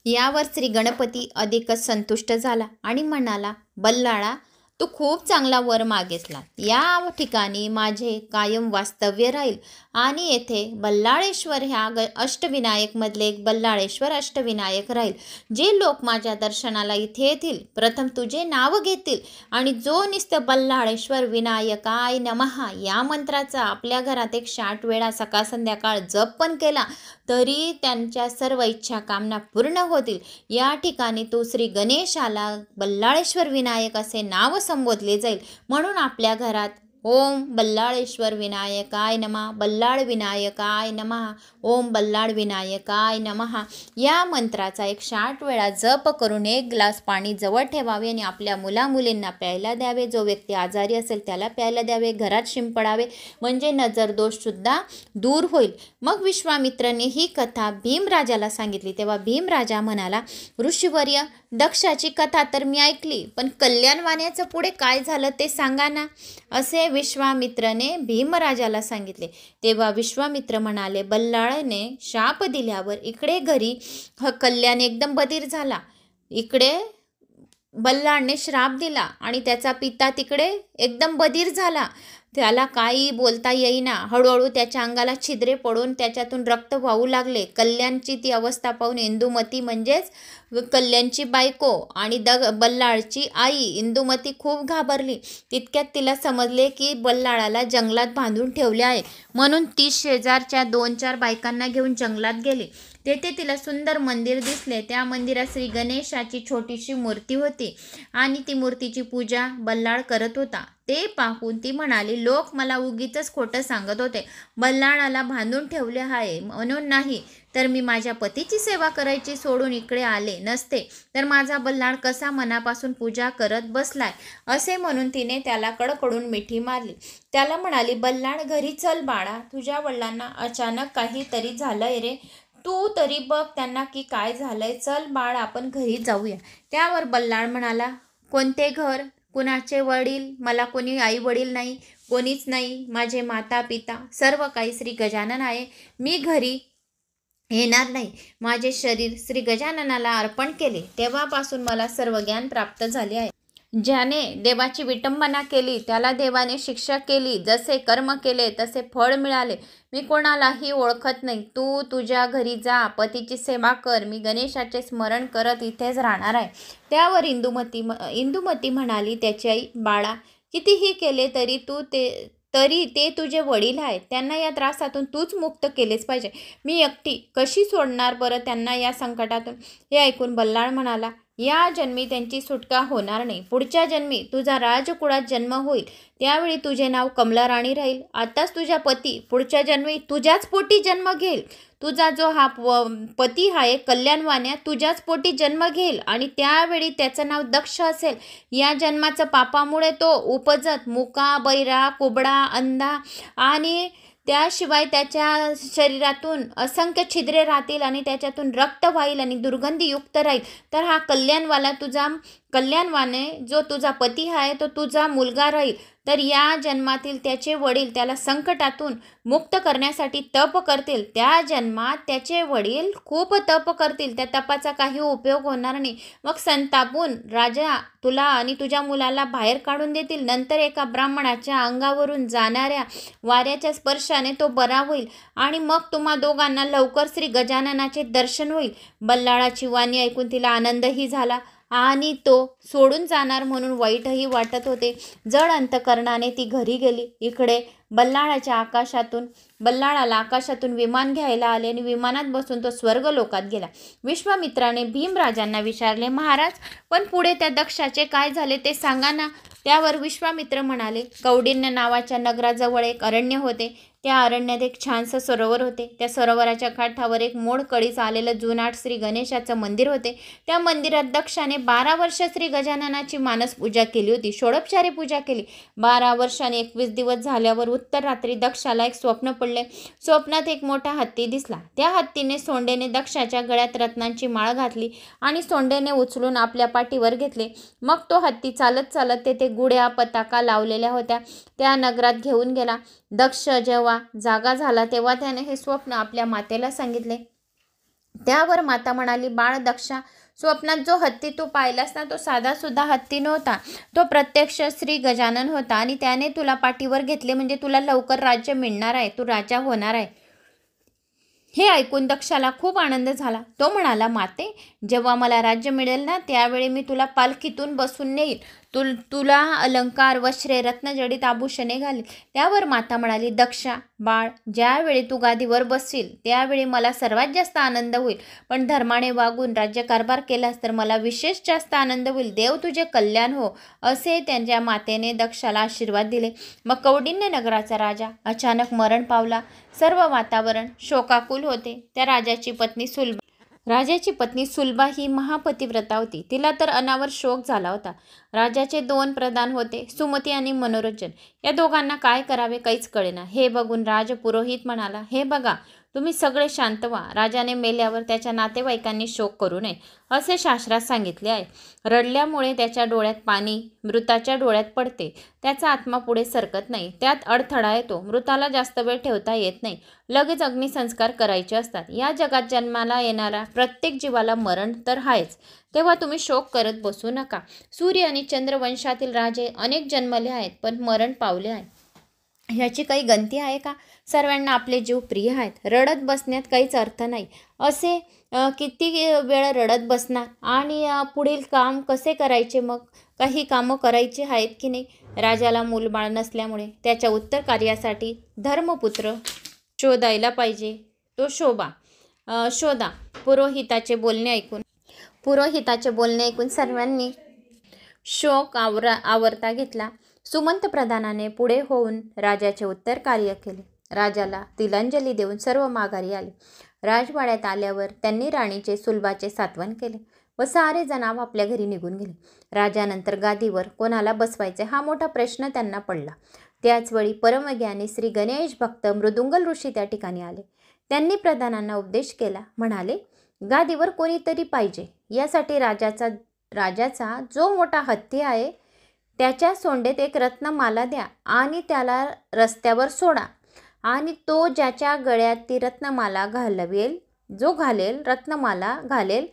यावर श्री गणपती अधिकच संतुष्ट झाला आणि म्हणाला, बल्लाळा, तू खूप चांगला वर मागितला. या ठिकाणी माझे कायम वास्तव्य राहील आणि येथे बल्लाळेश्वर ह्या अष्टविनायकमधले एक बल्लाळेश्वर अष्टविनायक राहील. जे लोक माझ्या दर्शनाला इथे येतील प्रथम तुझे नाव घेतील आणि जो नुसतं बल्लाळेश्वर विनायकाय नमः या मंत्राचा आपल्या घरात 108 वेळा सकाळ संध्याकाळ जप पण केला तरी त्यांच्या सर्व इच्छा कामना पूर्ण होतील. या ठिकाणी तू श्री गणेशाला बल्लाळेश्वर विनायक असे नाव संबोधले जाईल. म्हणून आपल्या घरात ओम बल्लाळेश्वर विनायकाय नमः, बल्लाळ विनायकाय नमः, ओम बल्लाळ विनायकाय नमः या मंत्राचा 108 वेळा जप करून 1 ग्लास पाणी जवळ ठेवावे आणि आपल्या मुलामुलींना प्यायला द्यावे. जो व्यक्ती आजारी असेल त्याला प्यायला द्यावे. घरात शिंपडावे म्हणजे नजर दोषसुद्धा दूर होईल. मग विश्वामित्राने ही कथा भीमराजाला सांगितली. तेव्हा भीमराजा म्हणाला, ऋषीवर्य दक्षाची कथा तर मी ऐकली पण कल्याणवाण्याचं पुढे काय झालं ते सांगा ना, असे विश्वामित्रने भीमराजाला सांगितले. तेव्हा विश्वामित्र म्हणाले, बल्लाळने शाप दिल्यावर इकडे घरी कल्याण एकदम बधीर झाला. इकडे बल्लाळने श्राप दिला आणि त्याचा पिता तिकडे एकदम बधीर झाला. त्याला काही बोलता येईना. हळूहळू त्याच्या अंगाला छिद्रे पडून त्याच्यातून रक्त वाहू लागले. कल्याणची ती अवस्था पाहून इंदुमती म्हणजेच कल्याणची बायको आणि बल्लाळची आई इंदुमती खूप घाबरली. तितक्यात तिला समजले की बल्लाळाला जंगलात बांधून ठेवले आहे. म्हणून ती शेजारच्या 2-4 बायकांना घेऊन जंगलात गेली. तेथे तिला सुंदर मंदिर दिसले. त्या मंदिरात श्री गणेशाची छोटीशी मूर्ती होती आणि ती मूर्तीची पूजा बल्लाळ करत होता. ते पाहून ती म्हणाली, लोक मला उगीचच खोटं सांगत होते. बल्लाळाला बांधून ठेवले आहे म्हणून नाही तर मी माझ्या पतीची सेवा करायची सोडून इकडे आले नसते तर माझा बल्लाळ कसा मनापासून पूजा करत बसलाय. असे म्हणून तिने त्याला कडकडून मिठी मारली. त्याला म्हणाली, बल्लाळ घरी चल बाळा, तुझ्या वडिलांना अचानक काहीतरी झालंय रे. तू तरी बघ त्यांना की काय झालंय. चल बाळ आपण घरी जाऊया. त्यावर बल्लाळ म्हणाला, कोणते घर, कुणाचे वडील, मला कोणी आई वडील नाही, कोणीच नाही. माझे माता पिता सर्व काही श्री गजानन आहे. मी घरी येणार नाही. माझे शरीर श्री गजाननाला अर्पण केले तेव्हापासून मला सर्व ज्ञान प्राप्त झाले आहे. ज्याने देवाची विटंबना केली त्याला देवाने शिक्षा केली. जसे कर्म केले तसे फळ मिळाले. मी कोणालाही ओळखत नाही. तू तुझ्या घरी जा, पतीची सेवा कर. मी गणेशाचे स्मरण करत इथेच राहणार आहे. त्यावर इंदुमती म्हणाली त्याची आई, बाळा कितीही केले तरी ते तुझे वडील आहेत. त्यांना या त्रासातून तूच मुक्त केलेच पाहिजे. मी एकटी कशी सोडणार बरं त्यांना या संकटातून. हे ऐकून बल्लाळ म्हणाला, या जन्मी त्यांची सुटका होणार नाही. पुढच्या जन्मी तुझा राजकुळात जन्म होईल. त्यावेळी तुझे नाव कमलाराणी राहील. आताच तुझ्या पती पुढच्या जन्मी तुझ्याच पोटी जन्म घेईल. तुझा जो हा पती आहे कल्याणवाण्या तुझ्याच पोटी जन्म घेईल आणि त्यावेळी त्याचं नाव दक्ष असेल. या जन्माचं पापामुळे तो उपजत मुका, बैरा, कुबडा, अंधा आणि त्याशिवाय त्याच्या शरीरातून असंख्य छिद्रे राहतील आणि त्याच्यातून रक्त वाहील आणि दुर्गंधीयुक्त राहील. तर हा कल्याणवाने जो तुझा पती आहे तो तुझा मुलगा राहील. तर या जन्मातील त्याचे वडील त्याला संकटातून मुक्त करण्यासाठी तप करतील. त्या जन्मात त्याचे वडील खूप तप करतील. त्या तपाचा काही उपयोग होणार नाही. मग संतापून राजा तुला आणि तुझ्या मुलाला बाहेर काढून देतील. नंतर एका ब्राह्मणाच्या अंगावरून जाणाऱ्या वाऱ्याच्या स्पर्शाने तो बरा होईल आणि मग तुम्हा दोघांना लवकर श्री गजाननाचे दर्शन होईल. बल्लाळाची वाणी ऐकून तिला आनंदही झाला आणि तो सोडून जाणार म्हणून वाईटही वाटत होते. जड अंतकरणाने ती घरी गेली. इकडे बल्लाळाला आकाशातून विमान घ्यायला आले आणि विमानात बसून तो स्वर्गलोकात गेला. विश्वामित्राने भीमराजांना विचारले, महाराज पण पुढे त्या दक्षाचे काय झाले ते सांगा ना. त्यावर विश्वामित्र म्हणाले, कौंडिन्य नावाच्या नगराजवळ एक अरण्य होते. त्या अरण्यात एक छानसं सरोवर होते. त्या सरोवराच्या काठावर एक मोडकळीस आलेलं जुनाट श्री गणेशाचं मंदिर होते. त्या मंदिरात दक्षाने 12 वर्ष श्री गजाननाची मानस पूजा केली होती. षोडोपचारी पूजा केली. 12 वर्षांनी 21 दिवस झाल्यावर उत्तर रात्री दक्षाला एक स्वप्न पडले. स्वप्नात एक मोठा हत्ती दिसला. त्या हत्तीने सोंडेने दक्षाच्या गळ्यात रत्नांची माळ घातली आणि सोंडेने उचलून आपल्या पाठीवर घेतले. मग तो हत्ती चालत चालत तेथे गुढ्या पताका लावलेल्या होत्या त्या नगरात घेऊन गेला. दक्ष जेव्हा जागा झाला तेव्हा त्याने हे स्वप्न आपल्या मातेला सांगितले. त्यावर माता म्हणाली, बाळ दक्षा स्वप्नात जो हत्ती तू पाहिलास ना, तो साधासुद्धा हत्ती नव्हता, तो प्रत्यक्ष श्री गजानन होता आणि त्याने तुला पाठीवर घेतले म्हणजे तुला लवकर राज्य मिळणार आहे, तू राजा होणार आहे. हे ऐकून दक्षाला खूप आनंद झाला. तो म्हणाला, माते, जेव्हा मला राज्य मिळेल ना, त्यावेळी मी तुला पालखीतून बसून नेईल. तुला अलंकार, वस्त्रे, रत्नजडित आभूषणे घालील. त्यावर माता म्हणाली, दक्षा बाळ, ज्यावेळी तू गादीवर बसशील त्यावेळी मला सर्वात जास्त आनंद होईल, पण धर्माने वागून राज्यकारभार केलास तर मला विशेष जास्त आनंद होईल. देव तुझे कल्याण हो, असे त्यांच्या मातेने दक्षाला आशीर्वाद दिले. मग कौंडिन्य नगराचा राजा अचानक मरण पावला. सर्व वातावरण शोकाकुल होते. त्या राजाची पत्नी सुलभा ही महापतिव्रता होती. तिला तर अनावर शोक झाला होता. राजाचे 2 प्रधान होते, सुमती आणि मनोरंजन. या दोघांना काय करावे काहीच कळेना. हे बघून राजपुरोहित म्हणाला, हे बघा, तुम्ही सगळे शांत व्हा. राजाने मेल्यावर त्याच्या नातेवाईकांनी शोक करू नये, असे शास्त्रात सांगितले आहे. रडल्यामुळे त्याच्या डोळ्यात पाणी मृताच्या डोळ्यात पडते. त्याचा आत्मा पुढे सरकत नाही. त्यात अडथळा येतो. मृताला जास्त वेळ ठेवता येत नाही. लगेच अग्निसंस्कार करायचे असतात. या जगात जन्माला येणारा प्रत्येक जीवाला मरण तर आहेच. तेव्हा तुम्ही शोक करत बसू नका. सूर्य आणि चंद्र वंशातील राजे अनेक जन्मले आहेत, पण मरण पावले आहे. ह्याची काही गंती आहे का? सर्वांना आपले जीव प्रिय आहेत. रडत बसण्यात काहीच अर्थ नाही. असे किती वेळ रडत बसणार आणि पुढील काम कसे करायचे? मग काही कामं करायची आहेत की नाही? राजाला मूलबाळ नसल्यामुळे त्याच्या उत्तर कार्यासाठी धर्मपुत्र शोधायला पाहिजे. तो शोधा. पुरोहिताचे बोलणे ऐकून सर्वांनी शोक आवरता घेतला. सुमंत प्रधानाने पुढे होऊन राजाचे उत्तर कार्य केले. राजाला तिलांजली देऊन सर्व माघारी आले. राजवाड्यात आल्यावर त्यांनी राणीचे सुलभाचे सात्वन केले व सारे जण आपल्या घरी निघून गेले. राजानंतर गादीवर कोणाला बसवायचे हा मोठा प्रश्न त्यांना पडला. त्याचवेळी परमज्ञानी श्री गणेश भक्त मृदुंगल ऋषी त्या ठिकाणी आले. त्यांनी प्रधानांना उपदेश केला. म्हणाले, गादीवर कोणीतरी पाहिजे. यासाठी राजाचा जो मोठा हत्ती आहे त्याच्या सोंडेत एक रत्नमाला द्या आणि त्याला रस्त्यावर सोडा आणि तो ज्याच्या गळ्यात ती रत्नमाला रत्नमाला घालेल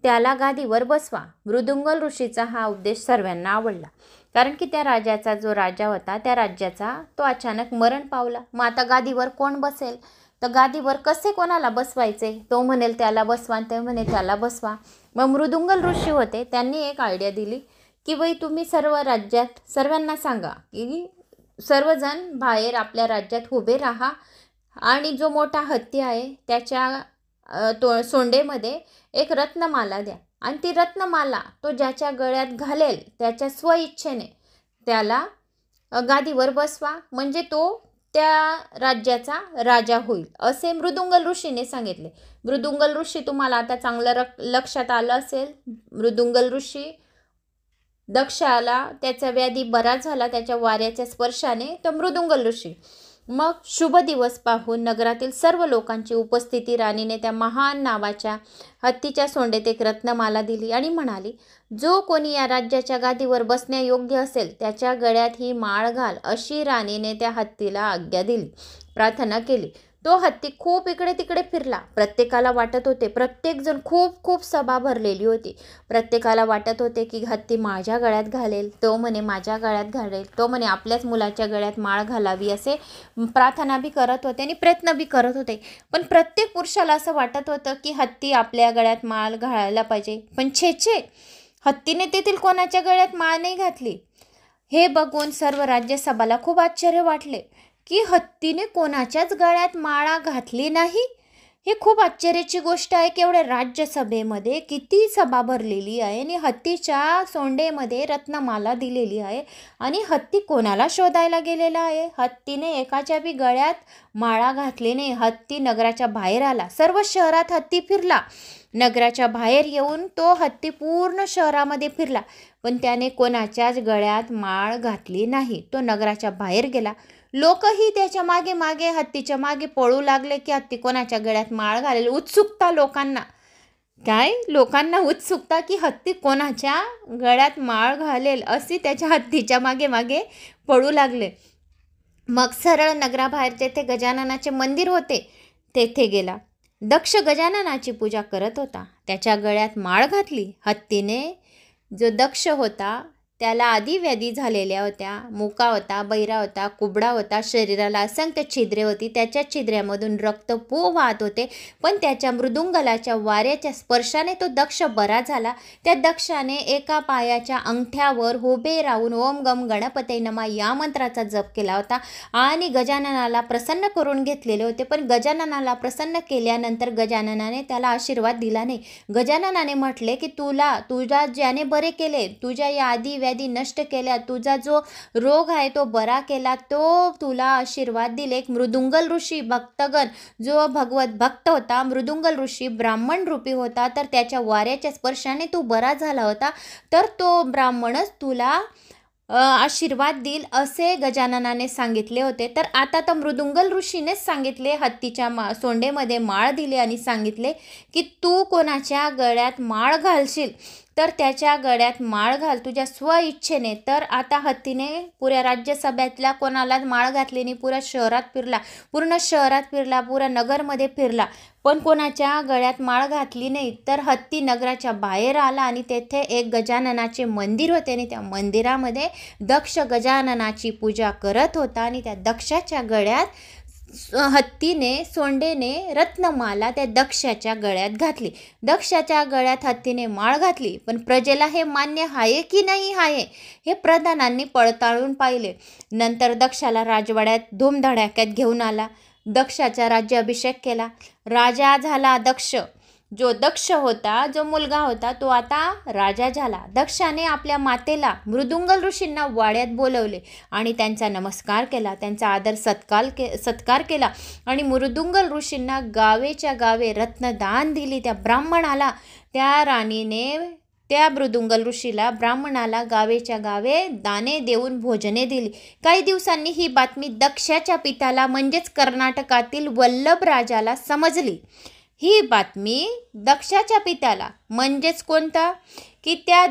त्याला गादीवर बसवा. मृदुंगल ऋषीचा हा उपदेश सर्वांना आवडला. कारण की त्या राजाचा जो राजा होता त्या राज्याचा तो अचानक मरण पावला. मग आता गादीवर कोण बसेल? तर गादीवर कसे कोणाला बसवायचे? तो म्हणेल त्याला बसवा, ते म्हणे त्याला बसवा. मग मृदुंगल ऋषी होते, त्यांनी एक आयडिया दिली की बाई, तुम्ही सर्वांना सांगा की सर्वजण बाहेर आपल्या राज्यात उभे राहा आणि जो मोठा हत्ती आहे त्याच्या सोंडेमध्ये एक रत्नमाला द्या आणि ती रत्नमाला तो ज्याच्या गळ्यात घालेल त्याच्या स्वइच्छेने त्याला गादीवर बसवा, म्हणजे तो त्या राज्याचा राजा होईल, असे मृदुंगल ऋषीने सांगितले. मृदुंगल ऋषी तुम्हाला आता चांगलं लक्षात आलं असेल. मृदुंगल ऋषी दक्षाला त्याचा व्याधी बरा झाला त्याच्या वाऱ्याच्या स्पर्शाने. तर मृदुंगल ऋषी मग शुभ दिवस पाहून नगरातील सर्व लोकांची उपस्थिती राणीने त्या महान नावाच्या हत्तीच्या सोंडेत एक रत्नमाला दिली आणि म्हणाली, जो कोणी या राज्याच्या गादीवर बसण्यायोग्य असेल त्याच्या गळ्यात ही माळ घाल. अशी राणीने त्या हत्तीला आज्ञा दिली. प्रार्थना केली. तो हत्ती खूप इकडे तिकडे फिरला. प्रत्येकाला वाटत होते, प्रत्येकजण खूप सभा भरलेली होती. प्रत्येकाला वाटत होते की हत्ती माझ्या गळ्यात घालेल, तो म्हणे माझ्या गळ्यात घालेल, तो म्हणे आपल्याच मुलाच्या गळ्यात माळ घालावी, असे प्रार्थना बी करत होते आणि प्रयत्न बी करत होते. पण प्रत्येक पुरुषाला असं वाटत होतं की हत्ती आपल्या गळ्यात माळ घालायला पाहिजे. पण छे, हत्तीने तेथील कोणाच्या गळ्यात माळ नाही घातली. हे बघून सर्व राज्यसभाला खूप आश्चर्य वाटले की हत्तीने कोणाच्याच गळ्यात माळा घातली नाही. हे खूप आश्चर्याची गोष्ट आहे की एवढ्या राज्यसभेमध्ये किती सभा भरलेली आहे आणि हत्तीच्या सोंडेमध्ये रत्नमाला दिलेली आहे आणि हत्ती कोणाला शोधायला गेलेला आहे? हत्तीने एकाच्या बी गळ्यात माळा घातली नाही. हत्ती नगराच्या बाहेर आला. सर्व शहरात हत्ती फिरला. नगराच्या बाहेर येऊन तो हत्ती पूर्ण शहरामध्ये फिरला, पण त्याने कोणाच्याच गळ्यात माळ घातली नाही. तो नगराच्या बाहेर गेला. लोकही त्याच्या मागे हत्तीच्या मागे पळू लागले की हत्ती कोणाच्या गळ्यात माळ घालेल. उत्सुकता लोकांना उत्सुकता की हत्ती कोणाच्या गळ्यात माळ घालेल अशी त्याच्या हत्तीच्या मागे पळू लागले. मग सरळ नगराबाहेर जेथे गजाननाचे मंदिर होते तेथे गेला. दक्ष गजाननाची पूजा करत होता. त्याच्या गळ्यात माळ घातली. हत्तीने, जो दक्ष होता त्याला आधी व्याधी झालेल्या होत्या, मुका होता, बहिरा होता, कुबडा होता, शरीराला असंख्य छिद्रे होती. त्याच्या छिद्र्यामधून रक्त वाहत होते, पण त्याच्या मृदुंगलाच्या वाऱ्याच्या स्पर्शाने तो दक्ष बरा झाला. त्या दक्षाने एका पायाच्या अंगठ्यावर उभे राहून ओम गम गणपते नमा या मंत्राचा जप केला होता आणि गजाननाला प्रसन्न करून घेतलेले होते. पण गजाननाला प्रसन्न केल्यानंतर गजाननाने त्याला आशीर्वाद दिला नाही. गजाननाने म्हटले की तुझा ज्याने बरे केले, तुझ्या या आधी व्याधी नष्ट केल्या, तुझा जो रोग आहे तो बरा केला, तो तुला आशीर्वाद दिले. एक मृदुंगल ऋषी भक्तगण जो भगवत भक्त होता, मृदुंगल ऋषी ब्राह्मण रूपी होता, तर त्याच्या वाऱ्याच्या स्पर्शाने तू बरा झाला होता, तर तो ब्राह्मणच तुला आशीर्वाद देईल असे गजाननाने सांगितले होते. तर आता तर मृदुंगल ऋषीनेच सांगितले, हत्तीच्या सोंडेमध्ये माळ दिली आणि सांगितले की तू कोणाच्या गळ्यात माळ घालशील तर त्याच्या गळ्यात माळ घाल तुझ्या स्वइच्छेने. तर आता हत्तीने पुऱ्या राज्यसभेतल्या कोणालाच माळ घातली नाही. पूर्ण शहरात फिरला, पुऱ्या नगरमध्ये फिरला, पण कोणाच्या गळ्यात माळ घातली नाही. तर हत्ती नगराच्या बाहेर आला आणि तेथे एक गजाननाचे मंदिर होते आणि त्या मंदिरामध्ये दक्ष गजाननाची पूजा करत होता आणि त्या दक्षाच्या गळ्यात हत्तीने सोंडेने रत्नमाला त्या दक्षाच्या गळ्यात घातली. दक्षाच्या गळ्यात हत्तीने माळ घातली, पण प्रजेला हे मान्य आहे की नाही आहे हे प्रधानांनी पडताळून पाहिले. नंतर दक्षाला राजवाड्यात धूमधडाक्यात घेऊन आला. दक्षाचा राज्याभिषेक केला. राजा झाला दक्ष. जो दक्ष होता, जो मुलगा होता, तो आता राजा झाला. दक्षाने आपल्या मातेला मृदुंगल ऋषींना वाड्यात बोलवले आणि त्यांचा नमस्कार केला, त्यांचा आदर सत्कार केला आणि मृदुंगल ऋषींना गावेच्या गावे रत्नदान दिली. त्या ब्राह्मणाला, त्या राणीने त्या मृदुंगल ऋषीला, ब्राह्मणाला गावेच्या गावे दाने देऊन भोजने दिली. काही दिवसांनी ही बातमी दक्षाच्या पित्याला म्हणजेच कर्नाटकातील वल्लभ राजाला समजली. ही बातमी दक्षाच्या पित्याला म्हणजेच कोणता की त्या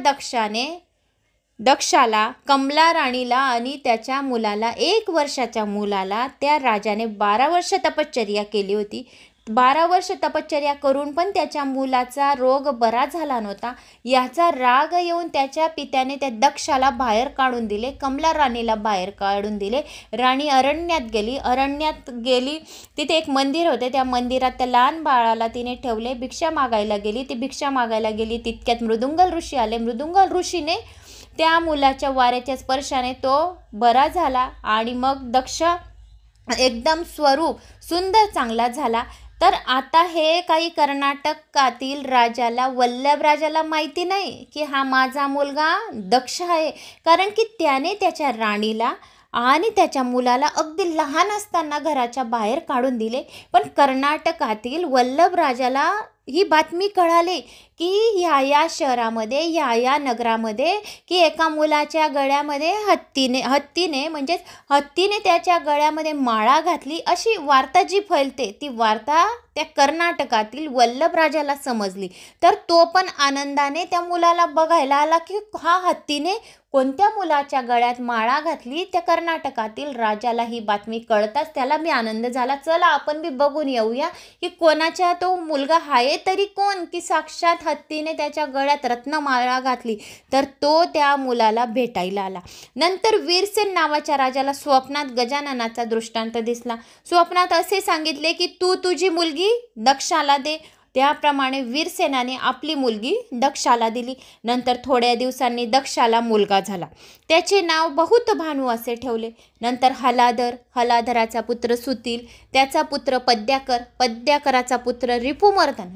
दक्षाला, कमला राणीला आणि त्याच्या मुलाला, 1 वर्षाच्या मुलाला त्या राजाने 12 वर्ष तपश्चर्या केली होती. 12 वर्ष तपश्चर्या करून पण त्याच्या मुलाचा रोग बरा झाला नव्हता. याचा राग येऊन त्याच्या पित्याने त्या दक्षाला बाहेर काढून दिले, कमला राणीला बाहेर काढून दिले. राणी अरण्यात गेली. तिथे एक मंदिर होते, त्या मंदिरात त्या लहान बाळाला तिने ठेवले. भिक्षा मागायला गेली. तितक्यात मृदुंगल ऋषी आले. मृदुंगल ऋषीने त्या मुलाच्या वाऱ्याच्या स्पर्शाने तो बरा झाला आणि मग दक्ष एकदम स्वरूप सुंदर चांगला झाला. तर आता हे काही कर्नाटकातील राजाला, वल्लभ राजाला माहिती नाही की हा माझा मुलगा दक्ष आहे, कारण की त्याने त्याच्या राणीला आणि त्याच्या मुलाला अगदी लहान असताना घराच्या बाहेर काढून दिले. पण कर्नाटकातील वल्लभ राजाला ही बातमी कळाली की या शहरामध्ये, या नगरामध्ये की एका मुलाच्या गळ्यामध्ये हत्तीने त्याच्या गळ्यामध्ये माळा घातली. अशी वार्ता जी फैलते ती वार्ता त्या कर्नाटकातील वल्लभ राजाला समजली. तर तो पण आनंदाने त्या मुलाला बघायला आला की हा हत्तीने कोणत्या मुलाच्या गळ्यात माळा घातली. त्या कर्नाटकातील राजाला ही बातमी कळताच त्याला बी आनंद झाला. चला आपण बी बघून येऊया की कोणाच्या तो मुलगा आहे तरी कोण, की साक्षात हत्तीने त्याच्या गळ्यात रत्नमाळा घातली. तर तो त्या मुलाला भेटायला आला. नंतर वीरसेन नावाच्या राजाला स्वप्नात गजाननाचा दृष्टांत दिसला. स्वप्नात असे सांगितले की तू तुझी मुलगी दक्षाला दे. त्याप्रमाणे वीरसेनाने आपली मुलगी दक्षाला दिली. नंतर थोड्या दिवसांनी दक्षाला मुलगा झाला. त्याचे नाव बहुतभानू असे ठेवले. नंतर हलाधराचा पुत्र सुतील, त्याचा पुत्र पद्याकराचा पुत्र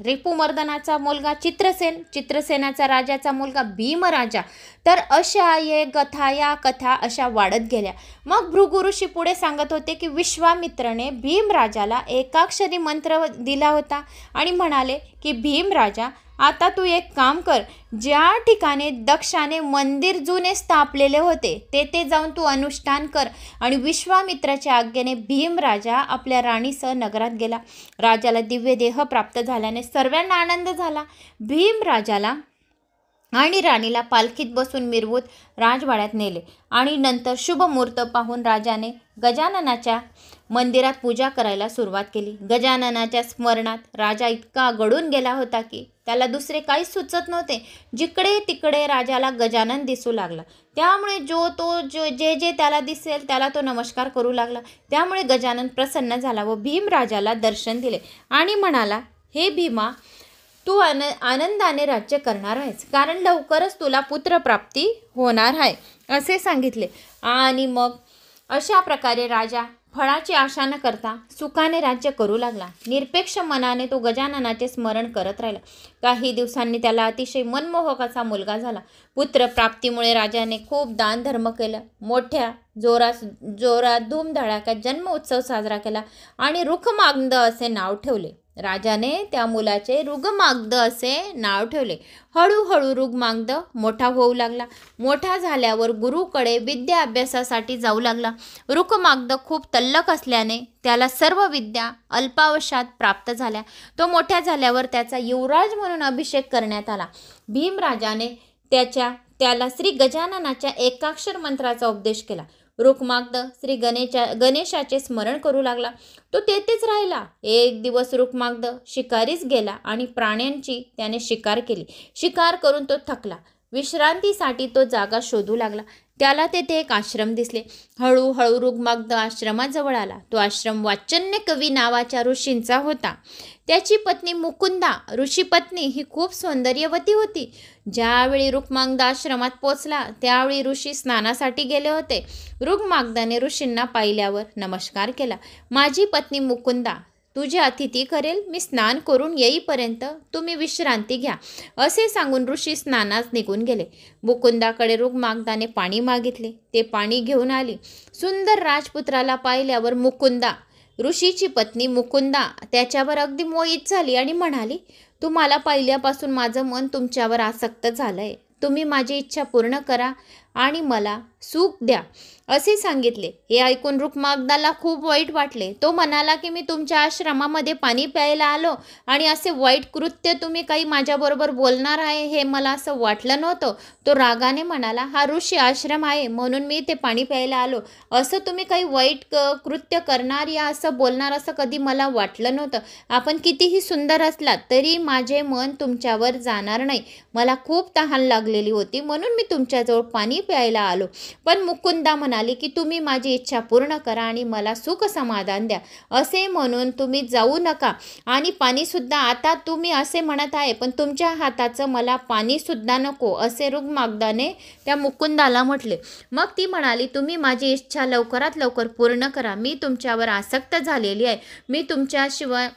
रिपुमर्दनाचा मुलगा चित्रसेनाचा राजाचा मुलगा भीमराजा. तर या कथा अशा वाढत गेल्या. मग भृगु ऋषी पुढे सांगत होते की विश्वामित्रने भीमराजाला एकाक्षरी मंत्र दिला होता आणि म्हणाले की भीमराजा, आता तू एक काम कर, ज्या ठिकाणी दक्षाने मंदिर जुने स्थापलेले होते तेथे जाऊन तू अनुष्ठान कर. आणि विश्वामित्राच्या आज्ञेने भीमराजा आपल्या राणीसह नगरात गेला. राजाला दिव्य देह प्राप्त झाल्याने सर्वांना आनंद झाला. भीमराजाला आणि राणीला पालखीत बसून मिरवून राजवाड्यात नेले आणि नंतर शुभ मुहूर्त पाहून राजाने गजाननाच्या मंदिरात पूजा करायला सुरुवात केली. गजाननाच्या स्मरणात राजा इतका गढून गेला होता की त्याला दुसरे काहीच सुचत नव्हते. जिकडे तिकडे राजाला गजानन दिसू लागला. त्यामुळे जे त्याला दिसेल त्याला तो नमस्कार करू लागला. त्यामुळे गजानन प्रसन्न झाला व भीमराजाला दर्शन दिले आणि म्हणाला, हे भीमा, तू आनंदाने राज्य करणार आहेस, कारण लवकरच तुला पुत्रप्राप्ती होणार आहे असे सांगितले. आणि मग अशा प्रकारे राजा फळाची आशा न करता सुखाने राज्य करू लागला. निरपेक्ष मनाने तो गजाननाचे स्मरण करत राहिला. काही दिवसांनी त्याला अतिशय मनमोहक असा मुलगा झाला. पुत्रप्राप्तीमुळे राजाने खूप दानधर्म केलं. मोठ्या जोरात धूमधडाक्यात जन्म उत्सव साजरा केला आणि रुखमांद असे नाव ठेवले. राजाने त्या मुलाचे रुगमागद असे नाव ठेवले. हळूहळू रुगमागद मोठा होऊ लागला. मोठा झाल्यावर गुरुकडे विद्या अभ्यासासाठी जाऊ लागला. रुगमागद खूप तल्लख असल्याने त्याला सर्व विद्या अल्पावशात प्राप्त झाल्या. तो मोठ्या झाल्यावर त्याचा युवराज म्हणून अभिषेक करण्यात आला. भीमराजाने त्याला श्री गजाननाच्या एकाक्षर मंत्राचा उपदेश केला. रुक्मागद श्री गणेशाचे स्मरण करू लागला. तो तेथेच राहिला. एक दिवस रुक्मागद शिकारीस गेला आणि प्राण्यांची त्याने शिकार केली. शिकार करून तो थकला. विश्रांतीसाठी तो जागा शोधू लागला. त्याला तेथे एक आश्रम दिसले. हळूहळू रुक्मागद आश्रमाजवळ आला. तो आश्रम वाचन्य कवी नावाच्या ऋषींचा होता. त्याची पत्नी मुकुंदा ऋषीपत्नी ही खूप सौंदर्यवती होती. ज्यावेळी रुक्मागद आश्रमात पोचला त्यावेळी ऋषी स्नानासाठी गेले होते. रुक्मागदाने ऋषींना पाहिल्यावर नमस्कार केला. माझी पत्नी मुकुंदा तुझे अतिथी करेल. मी स्नान करून येईपर्यंत तुम्ही विश्रांती घ्या असे सांगून ऋषी स्नानास निघून गेले. मुकुंदाकडे रुक्मागदाने पाणी मागितले. ते पाणी घेऊन आली. सुंदर राजपुत्राला पाहिल्यावर ऋषीची पत्नी मुकुंदा त्याच्यावर अगदी मोहित झाली आणि म्हणाली, तुम्हाला पाहिल्यापासून माझं मन तुमच्यावर आसक्त झालंय. तुम्ही माझी इच्छा पूर्ण करा आणि मला सुख द्या असे सांगितले. हे ऐकून रुक्मागदाला खूप वाईट वाटले. तो म्हणाला की मी तुमच्या आश्रमामध्ये पाणी प्यायला आलो आणि असे वाईट कृत्य तुम्ही काही माझ्याबरोबर बोलणार आहे हे मला असं वाटलं नव्हतं. तो रागाने म्हणाला, हा ऋषी आश्रम आहे म्हणून मी ते पाणी प्यायला आलो. असं तुम्ही काही वाईट कृत्य करणार या असं बोलणार असं कधी मला वाटलं नव्हतं. आपण कितीही सुंदर असलात तरी माझे मन तुमच्यावर जाणार नाही. मला खूप तहान लागलेली होती म्हणून मी तुमच्याजवळ पाणी प्यायला आलो. पण मुकुंदा म्हणाली की तुम्ही माझी इच्छा पूर्ण करा आणि मला सुख समाधान द्या. असे म्हणून तुम्ही जाऊ नका आणि पाणीसुद्धा आता तुम्ही असे म्हणत आहे पण तुमच्या हाताचं मला पाणीसुद्धा नको असे रुक्मागदाने त्या मुकुंदाला म्हटले. मग ती म्हणाली, तुम्ही माझी इच्छा लवकरात लवकर पूर्ण करा. मी तुमच्यावर आसक्त झालेली आहे. मी तुमच्याशिवाय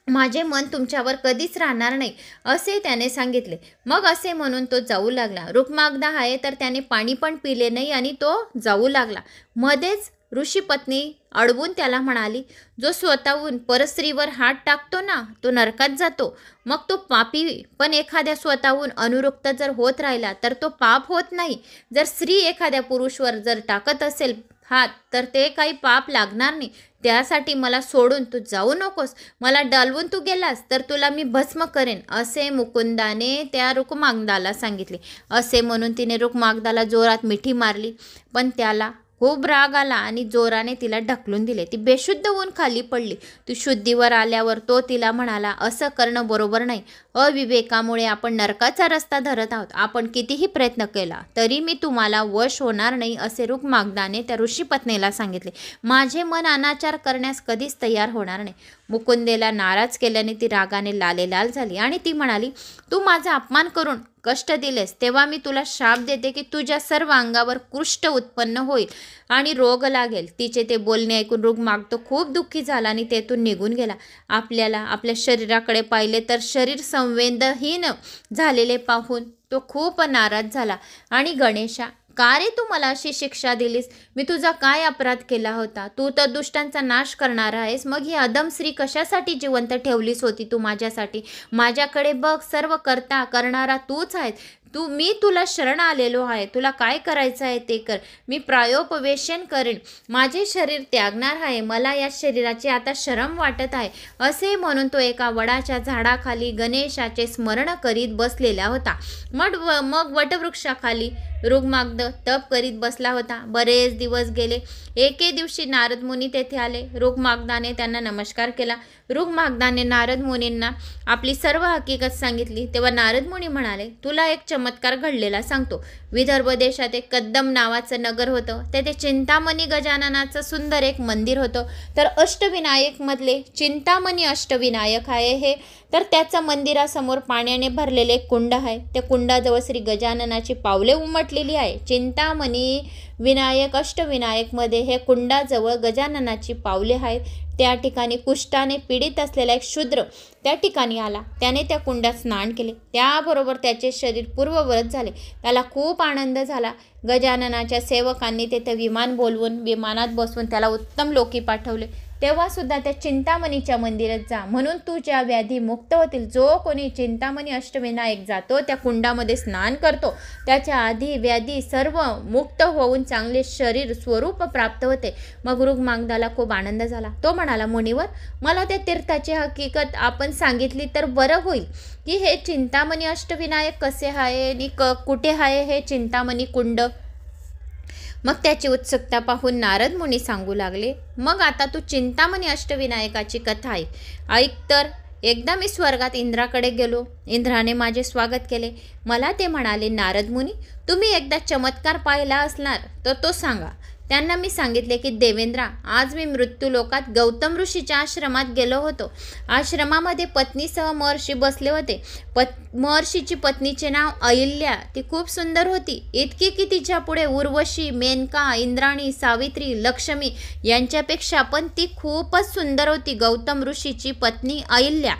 माझे मन तुमच्यावर कधीच राहणार नाही असे त्याने सांगितले. मग असे म्हणून तो जाऊ लागला. रुक्मागदा आहे तर त्याने पाणी पण पिले नाही आणि तो जाऊ लागला. मध्येच ऋषीपत्नी अडवून त्याला म्हणाली, जो स्वतःहून परस्त्रीवर हात टाकतो ना तो नरकात जातो. मग तो पापी. पण एखाद्या स्वतःहून अनुरक्त जर होत राहिला तर तो पाप होत नाही. जर स्त्री एखाद्या पुरुषवर जर टाकत असेल हात तर ते काही पाप लागणार नाही. त्यासाठी मला सोडून तू जाऊ नकोस. मला डालवून तू गेलास तर तुला मी भस्म करेन असे मुकुंदाने त्या रुक्मागदाला सांगितले. असे म्हणून तिने रुक्मागदाला जोरात मिठी मारली. पण त्याला खूप राग आला आणि जोराने तिला ढकलून दिले. ती बेशुद्ध होऊन खाली पडली. ती शुद्धीवर आल्यावर तो तिला म्हणाला, असं करणं बरोबर नाही. अविवेकामुळे आपण नरकाचा रस्ता धरत आहोत. आपण कितीही प्रयत्न केला तरी मी तुम्हाला वश होणार नाही असे रुक्मागदाने त्या ऋषीपत्नीला सांगितले. माझे मन अनाचार करण्यास कधीच तयार होणार नाही. मुकुंदेला नाराज केल्याने ती रागाने लालेलाल झाली आणि ती म्हणाली, तू माझा अपमान करून कष्ट दिलेस तेव्हा मी तुला शाप देते की तुझ्या सर्व अंगावर कुष्ठ उत्पन्न होईल आणि रोग लागेल. तिचे ते बोलणे ऐकून रुक्मागद खूप दुःखी झाला आणि तेथून निघून गेला. आपल्या शरीराकडे पाहिले तर शरीर संवेदनहीन झालेले पाहून तो खूप नाराज झाला आणि गणेशा, का रे तू मला अशी शिक्षा दिलीस? मी तुझा काय अपराध केला होता? तू तर दुष्टांचा नाश करणारा आहेस. मग ही अदम स्त्री कशासाठी जिवंत ठेवलीस होती तू माझ्यासाठी? माझ्याकडे बघ, सर्व करणारा तूच आहेस. मी तुला शरण आलेलो आहे, तुला काय करायचं आहे ते कर, मी प्रायोपवेशन करेन, माझे शरीर त्यागणार आहे, मला या शरीराची आता शरम वाटत आहे, असे म्हणून तो एका वडाच्या झाडाखाली गणेशाचे स्मरण करीत बसलेला होता. मग वटवृक्षाखाली ऋग्मागध तप करीत बसला होता. बरेच दिवस गेले. एके दिवशी नारद मुनी तेथे आले. ऋग्मागधाने त्यांना नमस्कार केला. ऋग्मागधाने नारद मुनींना आपली सर्व हकीकत सांगितली. तेव्हा नारद मुनी म्हणाले, तुला एक चमत्कार घडलेला सांगतो. विदर्भ देशात एक कद्दम नावाचं नगर होतं. तेथे चिंतामणी गजाननाचं सुंदर एक मंदिर होतं. तर अष्टविनायक मधले चिंतामणी अष्टविनायक आहे हे. तर त्याच्या मंदिरासमोर पाण्याने भरलेले एक कुंड आहे. त्या कुंडाजवळ श्री गजाननाची पावले उमटलेली आहे. चिंतामणी विनायक अष्टविनायकमध्ये हे कुंडाजवळ गजाननाची पावले आहेत. त्या ठिकाणी कुष्ठाने पीडित असलेला एक शूद्र त्या ठिकाणी आला. त्याने त्या कुंडात स्नान केले. त्याबरोबर त्याचे शरीर पूर्ववत झाले. त्याला खूप आनंद झाला. गजाननाच्या सेवकांनी तेथे विमान बोलवून विमानात बसवून त्याला उत्तम लोकी पाठवले. तेव्हा सुद्धा त्या चिंतामणीच्या मंदिरात जा, म्हणून तुझ्या व्याधी मुक्त होतील. जो कोणी चिंतामणी अष्टविनायक जातो, त्या कुंडामध्ये स्नान करतो, त्याच्या आधी व्याधी सर्व मुक्त होऊन चांगले शरीर स्वरूप प्राप्त होते. मग ऋग्मागधाला खूप आनंद झाला. तो म्हणाला, मुनीवर, मला त्या तीर्थाची हकीकत आपण सांगितली तर बरं होईल की हे चिंतामणी अष्टविनायक कसे आहे आणि कुठे आहे हे चिंतामणी कुंड. मग त्याची उत्सुकता पाहून नारद मुनी सांगू लागले, मग आता तू चिंतामणी अष्टविनायकाची कथा ऐक तर. एकदा मी स्वर्गात इंद्राकडे गेलो. इंद्राने माझे स्वागत केले. मला ते म्हणाले, नारद मुनी, तुम्ही एकदा चमत्कार पाहिला असणार तर तो सांगा. त्यांना मी सांगितले की देवेंद्रा, आज मी मृत्यूलोकात गौतम ऋषीच्या आश्रमात गेलो होतो. आश्रमामध्ये पत्नीसह महर्षी बसले होते. महर्षीची पत्नीचे नाव अहिल्या. ती खूप सुंदर होती, इतकी की तिच्या पुढे उर्वशी, मेनका, इंद्राणी, सावित्री, लक्ष्मी यांच्यापेक्षा पण ती खूपच सुंदर होती. गौतम ऋषीची पत्नी अहिल्या,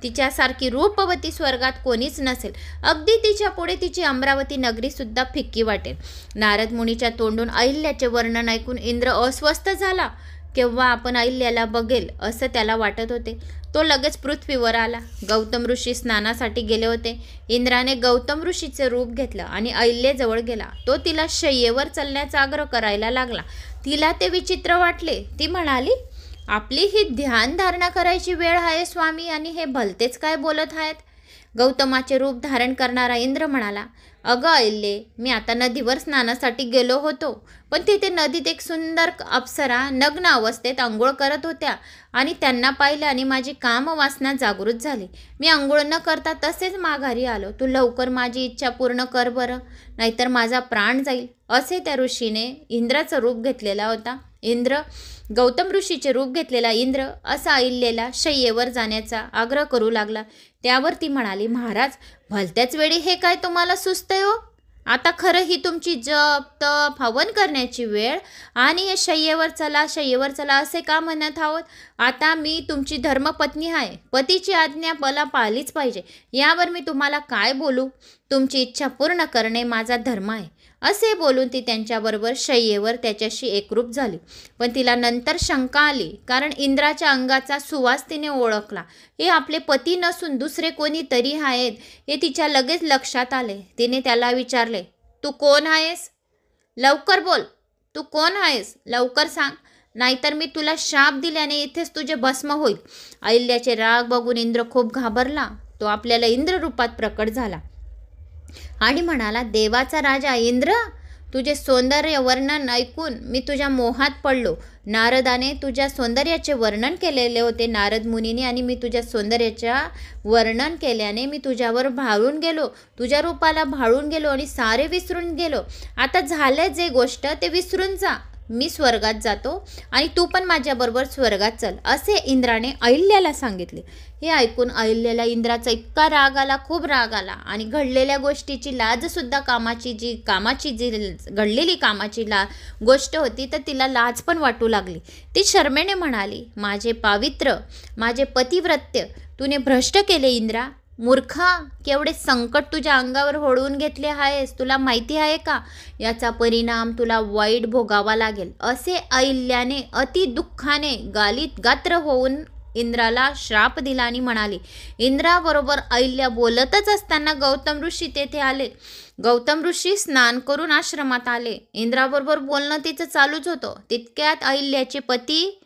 तिच्यासारखी रूपवती स्वर्गात कोणीच नसेल. अगदी तिच्या पुढे तिची अमरावती नगरी सुद्धा फिक्की वाटेल. नारद मुनीच्या तोंडून अहिल्याचे वर्णन ऐकून इंद्र अस्वस्थ झाला. केव्हा आपण अहिल्याला बघेल असं त्याला वाटत होते. तो लगेच पृथ्वीवर आला. गौतम ऋषी स्नानासाठी गेले होते. इंद्राने गौतम ऋषीचे रूप घेतलं आणि अहिल्याजवळ गेला. तो तिला शय्येवर चलण्याचा आग्रह करायला लागला. तिला ते विचित्र वाटले. ती म्हणाली, आपली ही ध्यान धारणा करायची वेळ आहे स्वामी, आणि हे भलतेच काय बोलत आहेत. गौतमाचे रूप धारण करणारा इंद्र म्हणाला, अगं अहिल्ये, मी आता नदीवर स्नानासाठी गेलो होतो, पण तिथे नदीत एक सुंदर अप्सरा नग्न अवस्थेत अंघोळ करत होत्या आणि त्यांना पाहिलं आणि माझी कामवासना जागृत झाली. मी अंघोळ न करता तसेच माघारी आलो. तू लवकर माझी इच्छा पूर्ण कर बरं, नाहीतर माझा प्राण जाईल. असे त्या ऋषीने इंद्राचं रूप घेतलेला होता. गौतम ऋषीचे रूप घेतलेला इंद्र असा अहिल्याला शय्येवर जाण्याचा आग्रह करू लागला. त्यावर ती म्हणाली, महाराज, भलत्याच वेळी हे काय तुम्हाला सुचतंय हो? आता खरं ही तुमची जप तप हवन करण्याची वेळ आणि हे शय्येवर चला असे का म्हणत आहोत? आता मी तुमची धर्मपत्नी आहे. पतीची आज्ञा मला पाळलीच पाहिजे. यावर मी तुम्हाला काय बोलू? तुमची इच्छा पूर्ण करणे माझा धर्म आहे. असे बोलून ती त्यांच्याबरोबर शय्येवर त्याच्याशी एकरूप झाली. पण तिला नंतर शंका आली, कारण इंद्राच्या अंगाचा सुवास तिने ओळखला. हे आपले पती नसून दुसरे कोणीतरी आहेत हे तिच्या लगेच लक्षात आले. तिने त्याला विचारले, तू कोण आहेस? लवकर बोल, तू कोण आहेस? लवकर सांग, नाहीतर मी तुला शाप दिल्याने इथेच तुझे भस्म होईल. अहिल्याचे राग बघून इंद्र खूप घाबरला. तो आपल्याला इंद्र रूपात प्रकट झाला आणि म्हणाला, देवाचा राजा इंद्र, तुझे सौंदर्य वर्णन ऐकून मी तुझ्या मोहात पडलो. नारदाने तुझ्या सौंदर्याचे वर्णन केलेले होते नारद मुनीने, आणि मी तुझ्या सौंदर्याच्या वर्णन केल्याने मी तुझ्यावर भाळून गेलो, तुझ्या रूपाला भाळून गेलो आणि सारे विसरून गेलो. आता झाले जे गोष्ट ते विसरून जा. मी स्वर्गात जातो आणि तू पण माझ्याबरोबर स्वर्गात चल, असे इंद्राने अहिल्याला सांगितले. हे ऐकून अहिल्याला इंद्राचा इतका राग आला, खूप राग आला, आणि घडलेल्या गोष्टीची लाजसुद्धा घडलेली कामाची गोष्ट होती तर तिला लाज पण वाटू लागली. ती शर्मेने म्हणाली, माझे पावित्र्य, माझे पतिव्रत्य तूने भ्रष्ट केले इंद्रा. मूर्खा, केवढे संकट तुझ्या अंगावर होळवून घेतले आहेस, तुला माहिती आहे का? याचा परिणाम तुला वाईट भोगावा लागेल. असे अहिल्याने अति दुःखाने गालित गात्र होऊन इंद्राला श्राप दिला आणि म्हणाले. इंद्राबरोबर अहिल्या बोलतच असताना गौतम ऋषी तेथे आले. गौतम ऋषी स्नान करून आश्रमात आले. इंद्राबरोबर बोलणं तिचं चालूच होतं. तितक्यात अहिल्याचे पती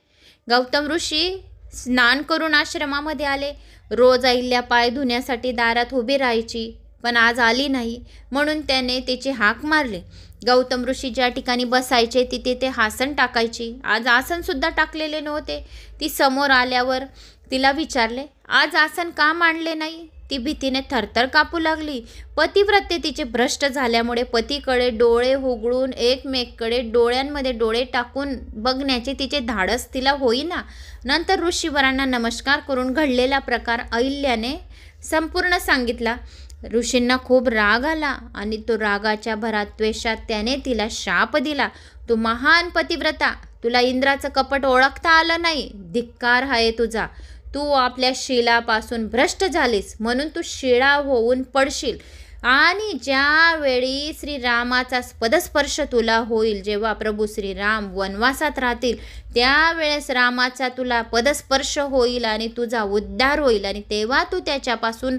गौतम ऋषी स्नान करून आश्रमामध्ये आले. रोज अहिल्या पाय धुण्यासाठी दारात उभी राहायची, पण आज आली नाही म्हणून त्याने तिची हाक मारली. गौतम ऋषी ज्या ठिकाणी बसायचे तिथे ते आसन टाकायची. आज आसनसुद्धा टाकलेले नव्हते. ती समोर आल्यावर तिला विचारले, आज आसन का मांडले नाही? ती भीतीने थरथर कापू लागली. पतिव्रते तिचे भ्रष्ट झाल्यामुळे पतीकडे डोळे उघडून एकमेकडे डोळ्यांमध्ये डोळे टाकून बघण्याचे तिचे धाडस तिला होईना. नंतर ऋषीवरांना नमस्कार करून घडलेला प्रकार अहिल्याने संपूर्ण सांगितला. ऋषींना खूप राग आला आणि तो रागाच्या भरात द्वेषात त्याने तिला शाप दिला. तू महान पतिव्रता, तुला इंद्राचं कपट ओळखता आलं नाही. धिक्कार आहे तुझा. तू आपल्या शीलापासून भ्रष्ट झालीस म्हणून तू शिळा होऊन पडशील. आणि ज्यावेळी श्रीरामाचा पदस्पर्श तुला होईल, जेव्हा प्रभू श्रीराम वनवासात राहतील त्यावेळेस रामाचा तुला पदस्पर्श होईल आणि तुझा उद्धार होईल आणि तेव्हा तू त्याच्यापासून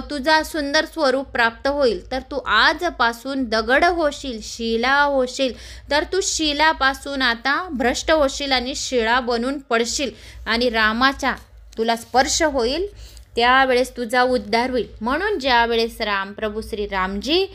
तुझा सुंदर स्वरूप प्राप्त होईल. तर तू आजपासून दगड होशील, शिला होशील. तर तू शिलापासून आता भ्रष्ट होशील आणि शिळा बनून पडशील आणि रामाचा तुला स्पर्श होईल त्यावेळेस तुझा उद्धार होईल. म्हणून ज्यावेळेस प्रभू श्री रामजी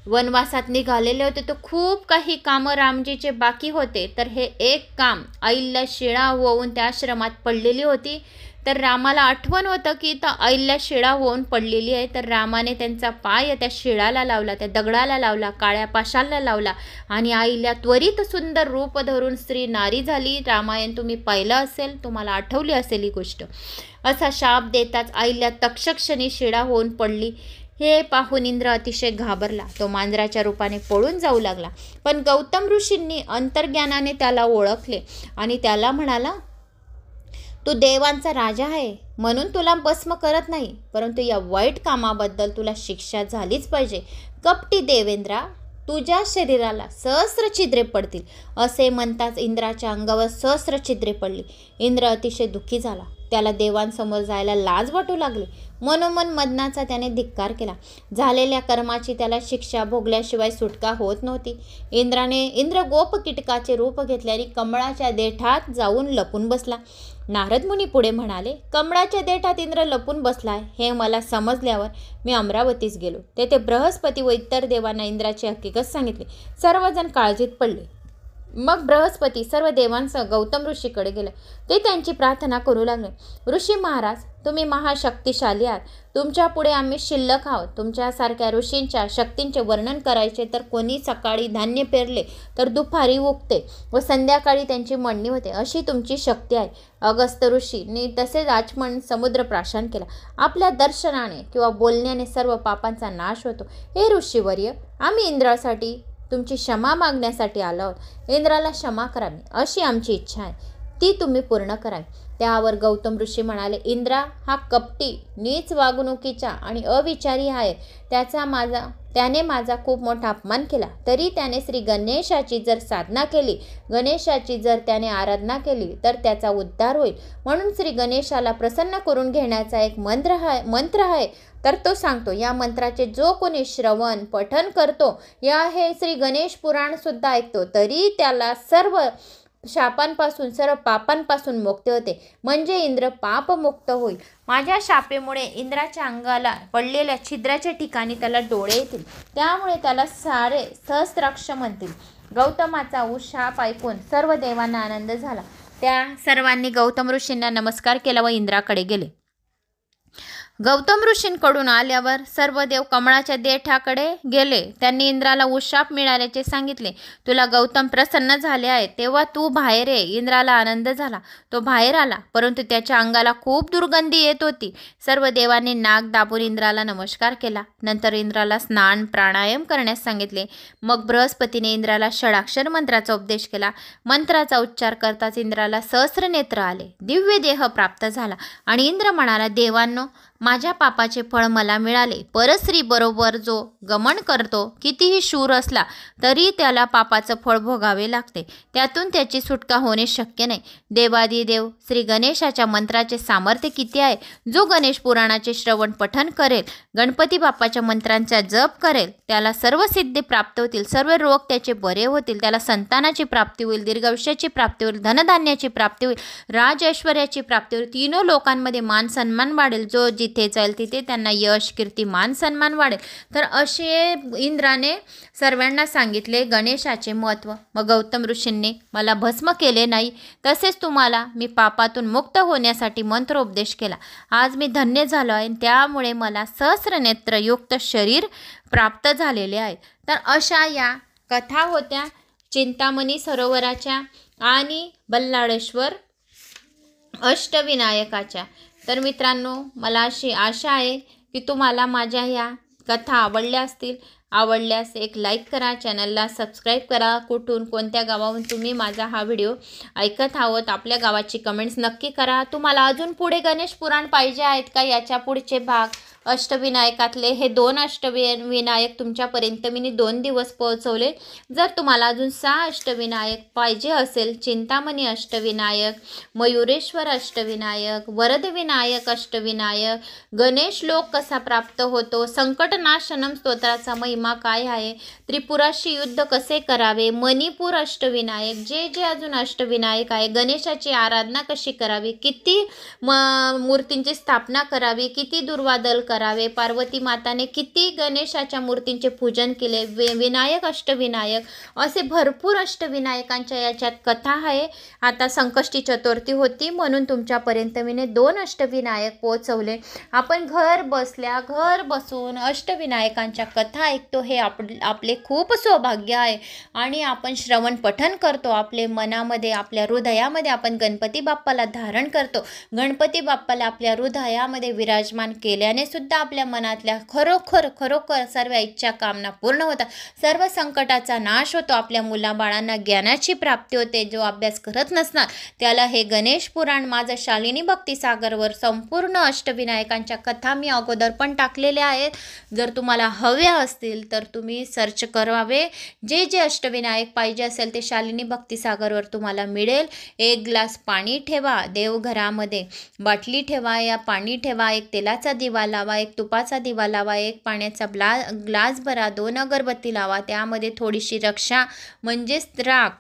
वनवासात निघालेले होते तर खूप काही कामं रामजीचे बाकी होते. तर हे एक काम, अहिल्या शिळा होऊन त्या आश्रमात पडलेली होती. तर रामाला आठवण होतं की तर अहिल्या शिळा होऊन पडलेली आहे. तर रामाने त्यांचा पाय त्या शिळाला लावला, त्या दगडाला लावला, काळ्या पाषाणला लावला आणि अहिल्या त्वरित सुंदर रूप धरून स्त्री नारी झाली. रामायण तुम्ही पाहिलं असेल, तुम्हाला आठवली असेल ही गोष्ट. असा शाप देताच अहिल्या तक्षक्षणी शिळा होऊन पडली. हे पाहून इंद्र अतिशय घाबरला. तो मांजराच्या रूपाने पळून जाऊ लागला. पण गौतम ऋषींनी अंतर्ज्ञानाने त्याला ओळखले आणि त्याला म्हणाला, तू देवांचा राजा आहे म्हणून तुला भस्म करत नाही, परंतु या वाईट कामाबद्दल तुला शिक्षा झालीच पाहिजे. कपटी देवेंद्रा, तुझ्या शरीराला सहस्र छिद्रे पडतील. असे म्हणताच इंद्राच्या अंगावर सहस्र छिद्रे पडली. इंद्र अतिशय दुःखी झाला. त्याला देवांसमोर जायला लाज वाटू लागली. मनोमन मदनाचा त्याने धिक्कार केला. झालेल्या कर्माची त्याला शिक्षा भोगल्याशिवाय सुटका होत नव्हती. इंद्र गोप कीटकाचे रूप घेतले आणि कमळाच्या देठात जाऊन लपून बसला. नारद मुनी पुढे म्हणाले, कमळाच्या देठात इंद्र लपून बसलाय हे मला समजल्यावर मी अमरावतीस गेलो. तेथे बृहस्पती व इतर देवांना इंद्राची हकीकत सांगितली. सर्वजण काळजीत पडले. मग बृहस्पती सर्व देवांसह गौतम ऋषीकडे गेले. ते त्यांची प्रार्थना करू लागले. ऋषी महाराज, तुम्ही महाशक्तिशाली आहात. तुमच्या पुढे आम्ही शिल्लक आहोत. तुमच्यासारख्या ऋषींच्या शक्तींचे वर्णन करायचे तर कोणी सकाळी धान्य पेरले तर दुपारी उगते व संध्याकाळी त्यांची मळणी होते, अशी तुमची शक्ती आहे. अगस्त्य ऋषींनी तसेच आचमन समुद्र प्राशन केला. आपल्या दर्शनाने किंवा बोलण्याने सर्व पापांचा नाश होतो. हे ऋषीवर्य, आम्ही इंद्रासाठी तुमची क्षमा मागण्यासाठी आलो आहोत. इंद्राला क्षमा करावी अशी आमची इच्छा आहे, ती तुम्ही पूर्ण करावी. त्यावर गौतम ऋषी म्हणाले, इंद्रा हा कपटी, नीच वागणुकीचा आणि अविचारी आहे. त्याने माझा खूप मोठा अपमान केला. तरी त्याने श्री गणेशाची जर साधना केली, गणेशाची जर त्याने आराधना केली तर त्याचा उद्धार होईल. म्हणून श्री गणेशाला प्रसन्न करून घेण्याचा एक मंत्र आहे तर तो सांगतो. या मंत्राचे जो कोणी श्रवण पठन करतो, हे श्री गणेश पुराण सुद्धा ऐकतो, तरी त्याला सर्व शापांपासून सर्व पापांपासून मुक्ती होते. म्हणजे इंद्र पापमुक्त होईल. माझ्या शापेमुळे इंद्राच्या अंगाला पडलेल्या छिद्राच्या ठिकाणी त्याला डोळे येतील, त्यामुळे त्याला सारे सहस्राक्ष म्हणतील. गौतमाचा शाप ऐकून सर्व देवांना आनंद झाला. त्या सर्वांनी गौतम ऋषींना नमस्कार केला व इंद्राकडे गेले. गौतम ऋषींकडून आल्यावर सर्व देव कमळाच्या देठाकडे गेले. त्यांनी इंद्राला उशाप मिळाल्याचे सांगितले. तुला गौतम प्रसन्न झाले आहे तेव्हा तू बाहेर ये. इंद्राला आनंद झाला. तो बाहेर आला, परंतु त्याच्या अंगाला खूप दुर्गंधी येत होती. सर्व देवांनी नाक दाबून इंद्राला नमस्कार केला. नंतर इंद्राला स्नान प्राणायाम करण्यास सांगितले. मग बृहस्पतीने इंद्राला षडाक्षर मंत्राचा उपदेश केला. मंत्राचा उच्चार करताच इंद्राला सहस्र नेत्र आले. दिव्य देह प्राप्त झाला आणि इंद्र म्हणाला, देवांनो, माझ्या पापाचे फळ मला मिळाले. परस्त्री बरोबर जो गमन करतो, कितीही शूर असला तरी त्याला पापाचं फळ भोगावे लागते. त्यातून त्याची सुटका होणे शक्य नाही. देवादिदेव श्री गणेशाच्या मंत्राचे सामर्थ्य किती आहे. जो गणेश पुराणाचे श्रवण पठण करेल, गणपती बाप्पाच्या मंत्रांचा जप करेल, त्याला सर्व सिद्धी प्राप्त होतील, सर्व रोग त्याचे बरे होतील, त्याला संतानाची प्राप्ती होईल, दीर्घायुष्याची प्राप्ती होईल, धनधान्याची प्राप्ती होईल, राज ऐश्वर्याची प्राप्ती होईल, तीनों लोकांमध्ये मान सन्मान वाढेल. जो जिथे जाईल तिथे त्यांना यश कीर्ती मान सन्मान वाढेल. तर असे इंद्राने सर्वांना सांगितले गणेशाचे महत्त्व. मग गौतम ऋषींनी मला भस्म केले नाही, तसेच तुम्हाला मी पापातून मुक्त होण्यासाठी मंत्रोपदेश केला. आज मी धन्य झालो आहे, त्यामुळे मला सहस्रनेत्रयुक्त शरीर प्राप्त झालेले आहे. तर अशा या कथा होत्या चिंतामणी सरोवराच्या आणि बल्लाळेश्वर अष्टविनायकाच्या. तर मित्रांनो, मला अशी आशा आहे की तुम्हाला माझ्या ह्या कथा आवडल्या असतील. आवडल्यास एक लाईक करा, चॅनलला सबस्क्राईब करा. कुठून कोणत्या गावाहून तुम्ही माझा हा व्हिडिओ ऐकत आहोत, आपल्या गावाची कमेंट्स नक्की करा. तुम्हाला अजून पुढे गणेश पुराण पाहिजे आहेत का, याच्या पुढचे भाग अष्टविनायकातले हे 2 अष्टविनायक तुमच्यापर्यंत मी 2 दिवस पोहोचवले. जर तुम्हाला अजून 6 अष्टविनायक पाहिजे असेल, चिंतामणी अष्टविनायक, मयुरेश्वर अष्टविनायक, वरदविनायक अष्टविनायक, गणेश लोक कसा प्राप्त होतो, संकटनाशनम स्तोत्राचा महिमा काय आहे, त्रिपुराशी युद्ध कसे करावे, मणिपूर अष्टविनायक, जे अजून अष्टविनायक आहे, गणेशाची आराधना कशी करावी, किती मूर्तींची स्थापना करावी, किती दुर्वादल करावे, पार्वती माताने किती गणेशाच्या मूर्तींचे पूजन केले, विनायक अष्टविनायक, असे भरपूर अष्टविनायकांच्या याच्यात कथा आहे. आता संकष्टी चतुर्थी होती म्हणून तुमच्यापर्यंत मी 2 अष्टविनायक पोहोचवले. आपण घर बसून अष्टविनायकांच्या कथा ऐकतो, हे आपले खूप सौभाग्य आहे. आणि आपण श्रवण पठण करतो, आपले मनामध्ये आपल्या हृदयामध्ये आपण गणपती बाप्पाला धारण करतो. गणपती बाप्पाला आपल्या हृदयामध्ये विराजमान केल्याने सुद्धा आपल्या मनातल्या खरोखर सर्व इच्छा कामना पूर्ण होतात, सर्व संकटाचा नाश होतो. आपल्या मुलाबाळांना ज्ञानाची प्राप्ती होते. जो अभ्यास करत नसणार त्याला हे गणेश पुराण माझं शालिनी भक्तिसागरवर संपूर्ण अष्टविनायकांच्या कथा मी अगोदर पण टाकलेल्या आहेत. जर तुम्हाला हव्या असतील तर तुम्ही सर्च करावे. जे अष्टविनायक पाहिजे असेल ते शालिनी भक्तिसागरवर तुम्हाला मिळेल. 1 ग्लास पाणी ठेवा, देवघरामध्ये बाटली ठेवा, या पाणी ठेवा, 1 तेलाचा दिवा लावा, 1 तुपाचा दिवा लावा, 1 पाण्याचा ग्लास भरा, 2 अगरबत्ती लावा, त्यामध्ये थोडीशी रक्षा म्हणजेच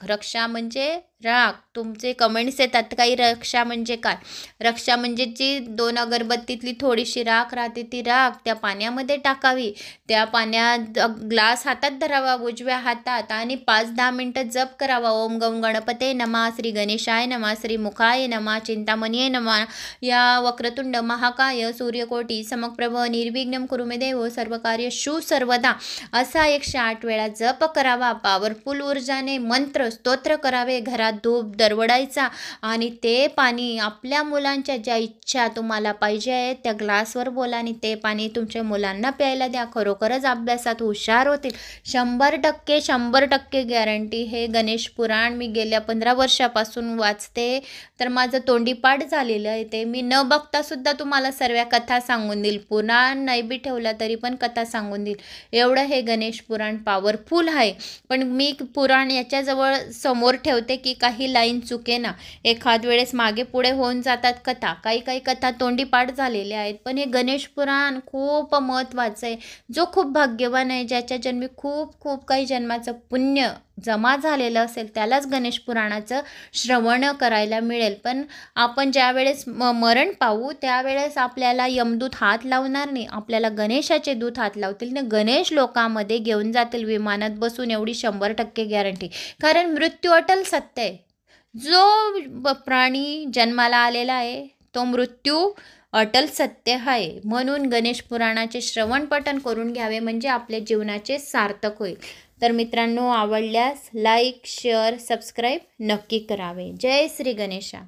रक्षा म्हणजे राख. तुमचे कमेंट्स येतात काही रक्षा म्हणजे काय. रक्षा म्हणजे जी 2 अगरबत्तीतली थोडीशी राख राहते, ती राख त्या पाण्यामध्ये टाकावी. त्या पाण्यात ग्लास हातात धरावा उजव्या हातात आणि 5-10 मिनटं जप करावा. ओम गम गणपते नमः, श्री गणेशाय नमः, श्री मुखाय नमः, चिंतामणीय नमः, या वक्रतुंड महाकाय सूर्यकोटी समप्रभ निर्विघ्नं कुरु मे देव सर्वकार्येषु सर्वदा, असा 108 वेळा जप करावा. पॉवरफुल ऊर्जाने मंत्र स्तोत्र करावे. घरात धूप दरवडायचा आणि ते पाणी आपल्या मुलांच्या ज्या इच्छा तुम्हाला पाहिजे आहेत त्या ग्लासवर बोला आणि ते पाणी तुमच्या मुलांना प्यायला द्या. खरोखरच अभ्यासात हुशार होतील. 100% गॅरंटी. हे गणेश पुराण मी गेल्या 15 वर्षापासून वाचते, तर माझं तोंडीपाठ झालेलं आहे. ते मी न बघता सुद्धा तुम्हाला सर्व कथा सांगून देईल. पुराण नाही बी ठेवला तरी पण कथा सांगून देईल. एवढं हे गणेश पुराण पॉवरफुल आहे. पण मी पुराण याच्याजवळ समोर ठेवते की काही लाईन चुके ना. एखाद वेळेस मागे पुढे होऊन जातात कथा. काही कथा तोंडीपाठ झालेल्या आहेत. पण हे गणेश पुराण खूप महत्त्वाचं आहे. जो खूप भाग्यवान आहे, ज्याच्या जन्मी खूप काही जन्माचं पुण्य जमा झालेलं असेल, त्यालाच गणेश पुराणाचं श्रवण करायला मिळेल. पण आपण ज्या वेळेस मरण पाहू त्यावेळेस आपल्याला यमदूत हात लावणार नाही, आपल्याला गणेशाचे दूत हात लावतील ना. गणेश लोकांमध्ये घेऊन जातील विमानात बसून, एवढी 100% गॅरंटी. कारण मृत्यू अटल सत्य आहे. जो प्राणी जन्माला आलेला आहे तो मृत्यू अटल सत्य आहे. म्हणून गणेश पुराणाचे श्रवण पठण करून घ्यावे, म्हणजे आपल्या जीवनाचे सार्थक होईल. तर मित्रांनो, आवडल्यास लाईक शेअर सबस्क्राईब नक्की करावे. जय श्री गणेशा.